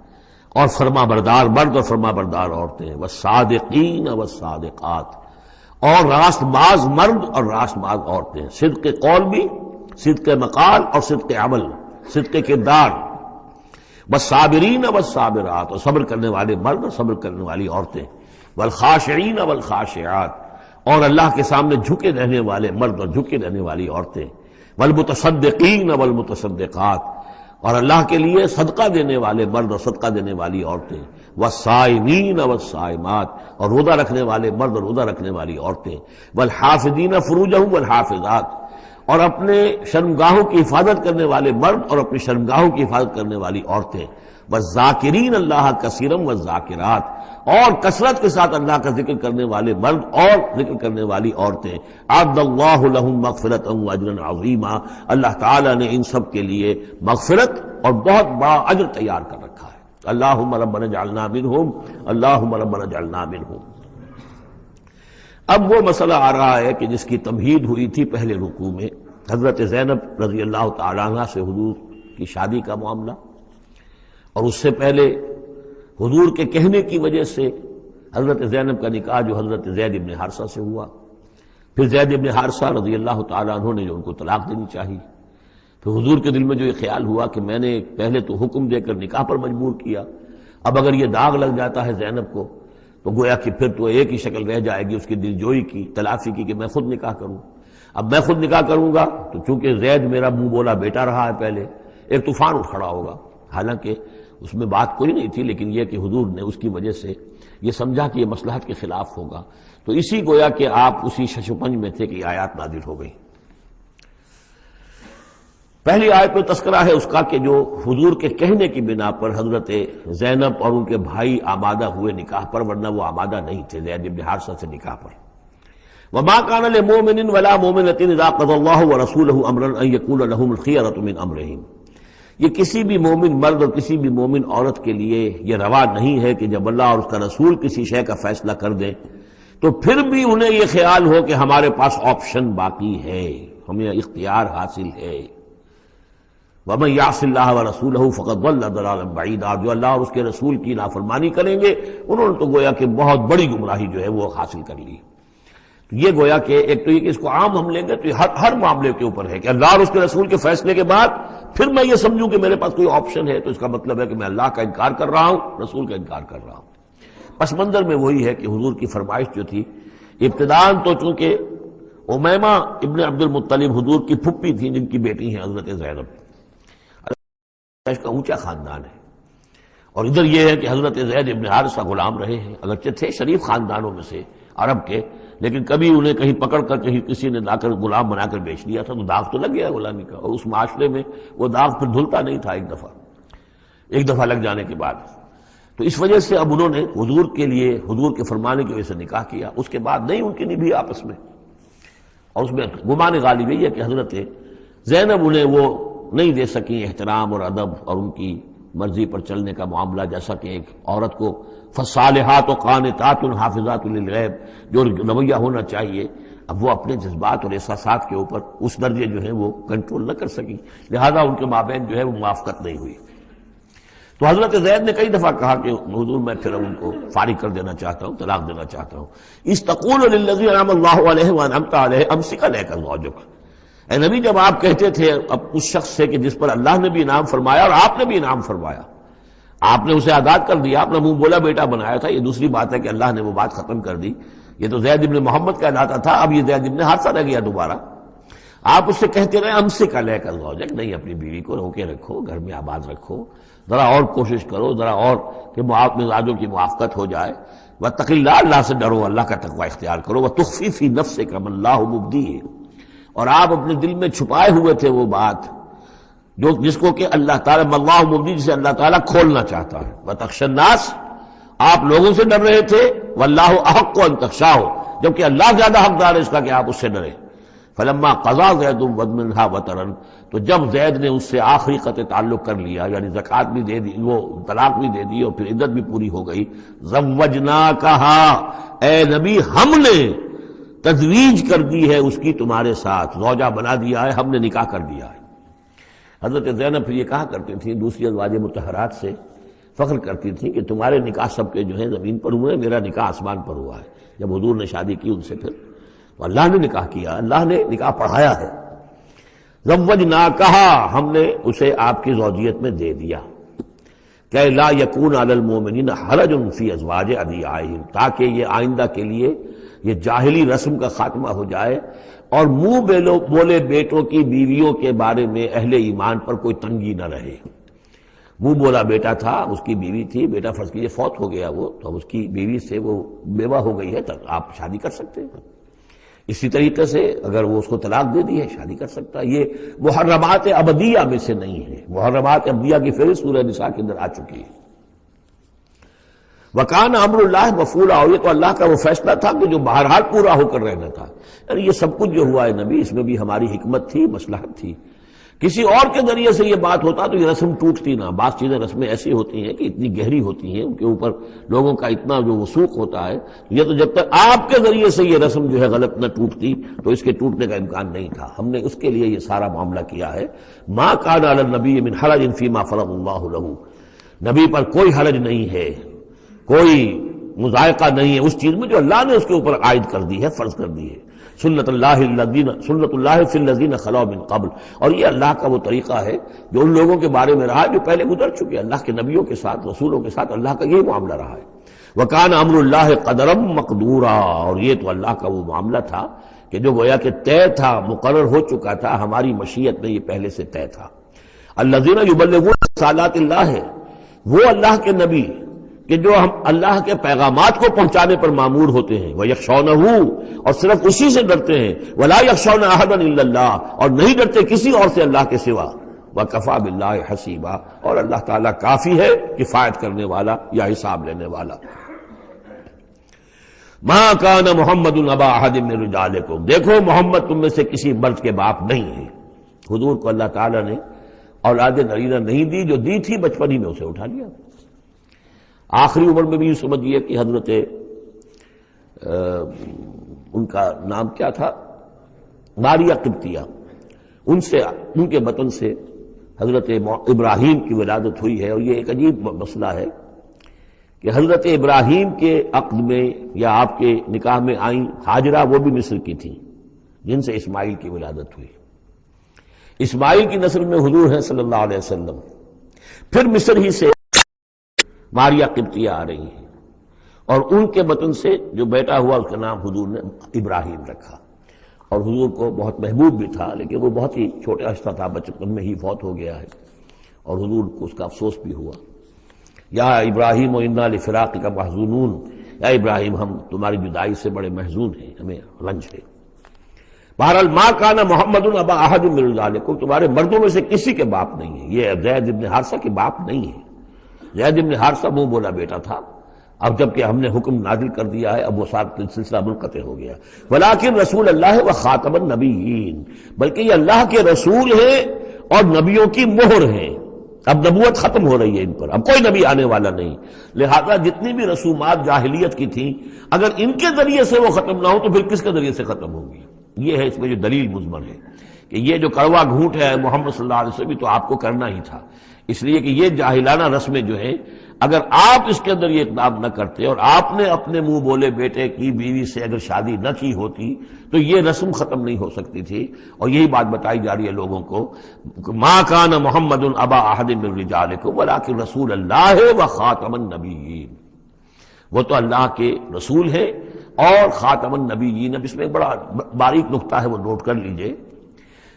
اور فرما بردار مرد اور فرما بردار عورتیں. والصادقین والصادقات، اور راست باز مرد اور راست باز عورتیں. صدق قول بھی، صدق مقال اور صدق عمل، صدق کردار. والصابرین والصابرات، اور صبر کرنے والے مرد اور صبر کرنے والی عورتیں، والخاشعین والخاشعات، اور اللہ کے سامنے جھکے رہنے والے مرد اور جھکے رہنے والی عورتیں، والمتصدقین والمتصدقات، اور اللہ کے لیے صدقہ دینے والے مرد اور صدقہ دینے والی عورتیں، والصائمین والصائمات، اور روزہ رکھنے والے مرد اور روزہ رکھنے والی عورتیں، والحافظین فروجہم والحافظات، اور اپنے شرمگاہوں کی حفاظت کرنے والے مرد اور اپنی شرمگاہوں کی حفاظت کرنے والی عورتیں، والذاکرین اللہ کثیرا والذاکرات، اور کثرت کے ساتھ اللہ کا ذکر کرنے والے مرد اور ذکر کرنے والی عورتیں، اعد اللہ لہم مغفرۃ واجرا عظیما، اللہ تعالیٰ نے ان سب کے لیے مغفرت اور بہت بڑا اجر تیار کر رکھا ہے۔ اللہم ربنا اجعلنا منہم، اللہم ربنا اجعلنا منہم۔ اب وہ مسئلہ آ رہا ہے کہ جس کی تمہید ہوئی تھی پہلے رکوع میں، حضرت زینب رضی اللہ تعالیٰ عنہ سے حضور کی شادی کا معاملہ، اور اس سے پہلے حضور کے کہنے کی وجہ سے حضرت زینب کا نکاح جو حضرت زید ابن حارثہ سے ہوا، پھر زید ابن حارثہ رضی اللہ تعالیٰ عنہ نے جو ان کو طلاق دینی چاہی، پھر حضور کے دل میں جو یہ خیال ہوا کہ میں نے پہلے تو حکم دے کر نکاح پر مجبور کیا، اب اگر یہ داغ لگ جاتا ہے زینب کو تو گویا کہ پھر تو ایک ہی شکل رہ جائے گی اس کی دلجوئی کی، تلافی کی، کہ میں خود نکاح کروں۔ اب میں خود نکاح کروں گا تو چونکہ زید میرا منہ بولا بیٹا رہا ہے پہلے، ایک طوفان اٹھ کھڑا ہوگا، حالانکہ اس میں بات کوئی نہیں تھی، لیکن یہ کہ حضور نے اس کی وجہ سے یہ سمجھا کہ یہ مصلحت کے خلاف ہوگا، تو اسی گویا کہ آپ اسی ششپنج میں تھے کہ یہ آیات نازل ہو گئی۔ پہلی آیت میں تذکرہ ہے اس کا کہ جو حضور کے کہنے کی بنا پر حضرت زینب اور ان کے بھائی آمادہ ہوئے نکاح پر، ورنہ وہ آمادہ نہیں تھے زید بن حارثہ سے نکاح پر۔ وما كان لمؤمن ولا مؤمنة اذا قضى الله ورسوله امرا ان يكون لهم الخيرة من امرهم، یہ کسی بھی مومن مرد اور کسی بھی مومن عورت کے لیے یہ روا نہیں ہے کہ جب اللہ اور اس کا رسول کسی شے کا فیصلہ کر دیں تو پھر بھی انہیں یہ خیال ہو کہ ہمارے پاس آپشن باقی ہے، ہمیں اختیار حاصل ہے۔ وَمَن يَعْصِ اللَّهَ وَرَسُولَهُ فَقَدْ ضَلَّ ضَلَالًا بَعِيدًا، جو اللہ اور اس کے رسول کی نافرمانی کریں گے انہوں نے تو گویا کہ بہت بڑی گمراہی جو ہے وہ حاصل کر لی۔ تو یہ گویا کہ ایک تو یہ کہ اس کو عام ہم لیں گے تو یہ ہر معاملے کے اوپر ہے کہ اللہ اور اس کے رسول کے فیصلے کے بعد پھر میں یہ سمجھوں کہ میرے پاس کوئی آپشن ہے، تو اس کا مطلب ہے کہ میں اللہ کا انکار کر رہا ہوں، رسول کا انکار کر رہا ہوں۔ پس منظر میں وہی ہے کہ حضور کی فرمائش جو تھی ابتداءً تو چونکہ امیمہ ابن عبد المطلب حضور کی پھپھی تھی جن کی بیٹی ہیں حضرت زینب، کا اونچا خاندان ہے، اور ادھر یہ ہے کہ حضرت زید ابن حارثہ غلام رہے ہیں، اگرچہ تھے شریف خاندانوں میں سے عرب کے، لیکن کبھی انہیں کہیں پکڑ کر کہیں کسی نے لا کر غلام بنا کر بیچ دیا تھا تو داغ تو لگ گیا غلامی کا، اور اس معاشرے میں وہ داغ پھر دھلتا نہیں تھا ایک دفعہ لگ جانے کے بعد۔ تو اس وجہ سے اب انہوں نے حضور کے لیے حضور کے فرمانے کی وجہ سے نکاح کیا، اس کے بعد نہیں ان کی نبھی آپس میں، اور اس میں گمان غالب یہ ہے کہ حضرت زینب انہیں وہ نہیں دے سکیں احترام اور ادب اور ان کی مرضی پر چلنے کا معاملہ، جیسا کہ ایک عورت کو فصالحات و قانتات حافظات للغیب جو رویہ ہونا چاہیے، اب وہ اپنے جذبات اور احساسات کے اوپر اس درجے جو ہے وہ کنٹرول نہ کر سکی، لہذا ان کے مابین جو ہے وہ موافقت نہیں ہوئی۔ تو حضرت زید نے کئی دفعہ کہا کہ حضور میں پھر ان کو فارغ کر دینا چاہتا ہوں، طلاق دینا چاہتا ہوں۔ استقول للذی انعم اللہ علیہ وانعمت علیہ امسک علیک زوجک، اے نبی جب آپ کہتے تھے اب اس شخص سے کہ جس پر اللہ نے بھی انعام فرمایا اور آپ نے بھی انعام فرمایا، آپ نے اسے آزاد کر دیا، اپنا منہ بولا بیٹا بنایا تھا، یہ دوسری بات ہے کہ اللہ نے وہ بات ختم کر دی، یہ تو زید ابن محمد کہلاتا تھا، اب یہ زید ابن حارثہ رہ گیا دوبارہ۔ آپ اس سے کہتے رہے امسک علیک زوجک، نہیں اپنی بیوی کو روکے رکھو، گھر میں آباد رکھو، ذرا اور کوشش کرو، ذرا اور کہ مزاجوں کی موافقت ہو جائے، واتق اللہ، اللہ سے ڈرو، اللہ کا تقوی اختیار کرو، وتخفی فی نفسک ما اللہ مبدیہ، اور آپ اپنے دل میں چھپائے ہوئے تھے وہ بات جس کو کہ اللہ تعالیٰ اللہ مبدی، جسے اللہ تعالیٰ کھولنا چاہتا ہے۔ وتخشى الناس، آپ لوگوں سے ڈر رہے تھے، واللہ احق ان تخشاہ، جبکہ اللہ زیادہ حقدار ہے اس کا کہ آپ اس سے ڈریں۔ فلما قضى زید منها وطرا، تو جب زید نے اس سے آخری قطع تعلق کر لیا، یعنی زکوٰۃ بھی دے دی، وہ طلاق بھی دے دی اور پھر عدت بھی پوری ہو گئی، زوجناکہا، اے نبی ہم نے تزویج کر دی ہے اس کی تمہارے ساتھ، زوجہ بنا دیا ہے، ہم نے نکاح کر دیا ہے۔ حضرت زینب پھر یہ کہا کرتی تھیں، دوسری ازواج مطہرات سے فخر کرتی تھیں کہ تمہارے نکاح سب کے جو ہیں زمین پر ہوئے، میرا نکاح آسمان پر ہوا ہے۔ جب حضور نے شادی کی ان سے پھر تو اللہ نے نکاح کیا، اللہ نے نکاح پڑھایا ہے۔ زوجناکہا، ہم نے اسے آپ کی زوجیت میں دے دیا۔ کہ لا یکون علی المؤمنین حرج فی ازواج ادعیائہم، تاکہ یہ آئندہ کے لیے یہ جاہلی رسم کا خاتمہ ہو جائے اور منہ بولے بیٹوں کی بیویوں کے بارے میں اہل ایمان پر کوئی تنگی نہ رہے۔ منہ بولا بیٹا تھا، اس کی بیوی تھی، بیٹا فرض کیجیے فوت ہو گیا وہ، تو اس کی بیوی سے وہ بیوہ ہو گئی ہے تو آپ شادی کر سکتے ہیں۔ اسی طریقے سے اگر وہ اس کو طلاق دے دی ہے شادی کر سکتا ہے۔ یہ محرمات ابدیہ میں سے نہیں ہے، محرمات ابدیہ کی فہرست سورہ نساء کے اندر آ چکی ہے۔ وکان امر اللہ مفعولا، اور یہ تو اللہ کا وہ فیصلہ تھا کہ جو بہرحال پورا ہو کر رہنا تھا۔ یعنی یہ سب کچھ جو ہوا ہے نبی، اس میں بھی ہماری حکمت تھی، مصلحت تھی۔ کسی اور کے ذریعے سے یہ بات ہوتا تو یہ رسم ٹوٹتی نہ۔ بعض چیزیں رسمیں ایسی ہوتی ہیں کہ اتنی گہری ہوتی ہیں، ان کے اوپر لوگوں کا اتنا جو وثوق ہوتا ہے، یہ تو جب تک آپ کے ذریعے سے یہ رسم جو ہے غلط نہ ٹوٹتی تو اس کے ٹوٹنے کا امکان نہیں تھا۔ ہم نے اس کے لیے یہ سارا معاملہ کیا ہے۔ ما کان علی النبی من حرج فیما فرض اللہ لہ، نبی پر کوئی حرج نہیں ہے، کوئی مضائقہ نہیں ہے اس چیز میں جو اللہ نے اس کے اوپر عائد کر دی ہے، فرض کر دی ہے۔ سنت اللہ فی الذین خلوا من قبل، اور یہ اللہ کا وہ طریقہ ہے جو ان لوگوں کے بارے میں رہا جو پہلے گزر چکے۔ اللہ کے نبیوں کے ساتھ، رسولوں کے ساتھ اللہ کا یہی معاملہ رہا ہے۔ وکان امر اللہ قدرا مقدورا، اور یہ تو اللہ کا وہ معاملہ تھا کہ جو گویا کہ طے تھا، مقرر ہو چکا تھا، ہماری مشیت میں یہ پہلے سے طے تھا۔ الذین یبلغون رسالات اللہ ہے وہ اللہ کے نبی کہ جو ہم اللہ کے پیغامات کو پہنچانے پر مامور ہوتے ہیں، وَيَخْشَوْنَهُ، اور صرف اسی سے ڈرتے ہیں، وَلَا يَخْشَوْنَ أَحَدًا إِلَّا اللَّهَ، اور نہیں ڈرتے کسی اور سے اللہ کے سوا، وَكَفَى بِاللَّهِ حَسِيبًا، اور اللہ تعالیٰ کافی ہے کفایت کرنے والا یا حساب لینے والا۔ مَا كَانَ مُحَمَّدٌ أَبَا أَحَدٍ مِّن رِجَالِكُمْ، دیکھو محمد تم میں سے کسی مرد کے باپ نہیں ہے۔ حضور کو اللہ تعالیٰ نے اولاد نرینہ نہیں دی، جو دی تھی بچپن ہی میں اسے اٹھا لیا۔ آخری عمر میں بھی یہ سمجھیے کہ حضرت ان کا نام کیا تھا، ماریہ قبطیہ، ان کے بطن سے حضرت ابراہیم کی ولادت ہوئی ہے۔ اور یہ ایک عجیب مسئلہ ہے کہ حضرت ابراہیم کے عقد میں یا آپ کے نکاح میں آئیں ہاجرہ، وہ بھی مصر کی تھیں جن سے اسماعیل کی ولادت ہوئی۔ اسماعیل کی نسل میں حضور ہیں صلی اللہ علیہ وسلم، پھر مصر ہی سے ماریہ قبطیہ آ رہی ہیں، اور ان کے بطن سے جو بیٹا ہوا اس کا نام حضور نے ابراہیم رکھا۔ اور حضور کو بہت محبوب بھی تھا، لیکن وہ بہت ہی چھوٹا عرصہ تھا، بچپن میں ہی فوت ہو گیا ہے، اور حضور کو اس کا افسوس بھی ہوا۔ یا ابراہیم انا لفراقک محزونون، یا ابراہیم ہم تمہاری جدائی سے بڑے محزون ہیں، ہمیں رنج ہے۔ بہرحال ما کان محمد ابا احد من رجالکم، تمہارے مردوں میں سے کسی کے باپ نہیں ہے۔ یہ زید بن حارثہ کے باپ نہیں ہے۔ زید بن حارثہ منہ بولا بیٹا تھا، اب جب کہ ہم نے حکم نازل کر دیا ہے اب وہ سلسلہ منقطع ہو گیا۔ ولیکن رسول اللہ و خاتم النبیین، بلکہ یہ اللہ کے رسول ہیں اور نبیوں کی مہر ہیں۔ اب نبوت ختم ہو رہی ہے ان پر، اب کوئی نبی آنے والا نہیں، لہذا جتنی بھی رسومات جاہلیت کی تھیں اگر ان کے ذریعے سے وہ ختم نہ ہو تو پھر کس کے ذریعے سے ختم ہوگی؟ یہ ہے اس میں جو دلیل مضمر ہے کہ یہ جو کڑوا گھونٹ ہے محمد صلی اللہ علیہ وسلم تو آپ کو کرنا ہی تھا، اس لیے کہ یہ جاہلانہ رسمیں جو ہیں اگر آپ اس کے اندر یہ اقدام نہ کرتے اور آپ نے اپنے منہ بولے بیٹے کی بیوی سے اگر شادی نہ کی ہوتی تو یہ رسم ختم نہیں ہو سکتی تھی۔ اور یہی بات بتائی جا رہی ہے لوگوں کو، ما کان محمد ابا احد من رجالکم ولکن رسول اللہ و خاتم النبیین، وہ تو اللہ کے رسول ہیں اور خاتم النبیین۔ اب اس میں ایک بڑا باریک نقطہ ہے، وہ نوٹ کر لیجئے،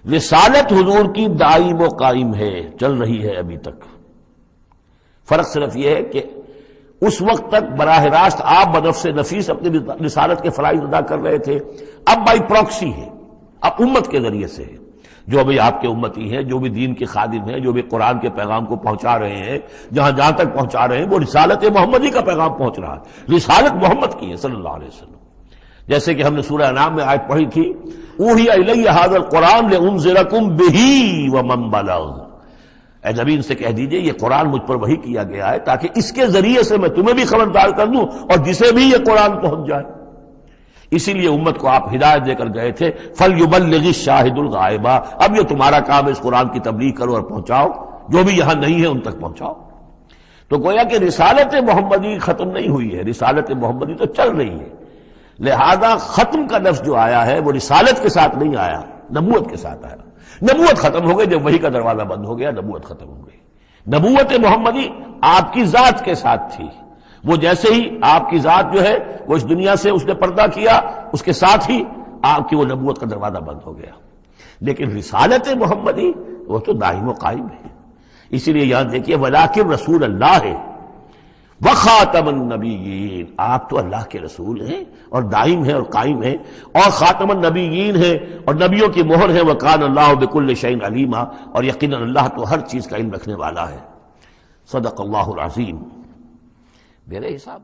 رسالت حضور کی دائم و قائم ہے، چل رہی ہے ابھی تک۔ فرق صرف یہ ہے کہ اس وقت تک براہ راست آپ بنفس نفیس اپنی رسالت کے فرائض ادا کر رہے تھے، اب بائی پروکسی ہے، اب امت کے ذریعے سے ہے۔ جو بھی آپ کے امتی ہیں، جو بھی دین کے خادم ہیں، جو بھی قرآن کے پیغام کو پہنچا رہے ہیں، جہاں تک پہنچا رہے ہیں وہ رسالت محمدی کا پیغام پہنچ رہا ہے، رسالت محمد کی ہے صلی اللہ علیہ وسلم۔ جیسے کہ ہم نے سورہ انعام میں آیت پڑھی تھی، اوحی الی ھذا القرآن لانذرکم بہ ومن بلغ، اے نبی ان سے کہہ دیجئے یہ قرآن مجھ پر وحی کیا گیا ہے تاکہ اس کے ذریعے سے میں تمہیں بھی خبردار کر دوں اور جسے بھی یہ قرآن پہنچ جائے۔ اسی لیے امت کو آپ ہدایت دے کر گئے تھے، فَلْيُبَلِّغِ الشَّاهِدُ الْغَائِبَ، اب یہ تمہارا کام ہے اس قرآن کی تبلیغ کرو اور پہنچاؤ، جو بھی یہاں نہیں ہے ان تک پہنچاؤ۔ تو گویا کہ رسالت محمدی ختم نہیں ہوئی ہے، رسالت محمدی تو چل رہی ہے، لہذا ختم کا لفظ جو آیا ہے وہ رسالت کے ساتھ نہیں آیا، نبوت کے ساتھ آیا۔ نبوت ختم ہو گئی جب وحی کا دروازہ بند ہو گیا، نبوت ختم ہو گئی۔ نبوت محمدی آپ کی ذات کے ساتھ تھی. وہ جیسے ہی آپ کی ذات جو ہے وہ اس دنیا سے اس نے پردہ کیا، اس کے ساتھ ہی آپ کی وہ نبوت کا دروازہ بند ہو گیا. لیکن رسالت محمدی وہ تو دائم و قائم ہے. اسی لیے یہاں دیکھیے ولیکن رسول اللہ ہے وخاتم النبیین، آپ تو اللہ کے رسول ہیں اور دائم ہیں اور قائم ہیں، اور خاتم النبیین ہیں اور نبیوں کی مہر ہے. وکان اللہ بکل شیء علیما، اور یقیناً اللہ تو ہر چیز کا علم رکھنے والا ہے. صدق اللہ العظیم. میرے حساب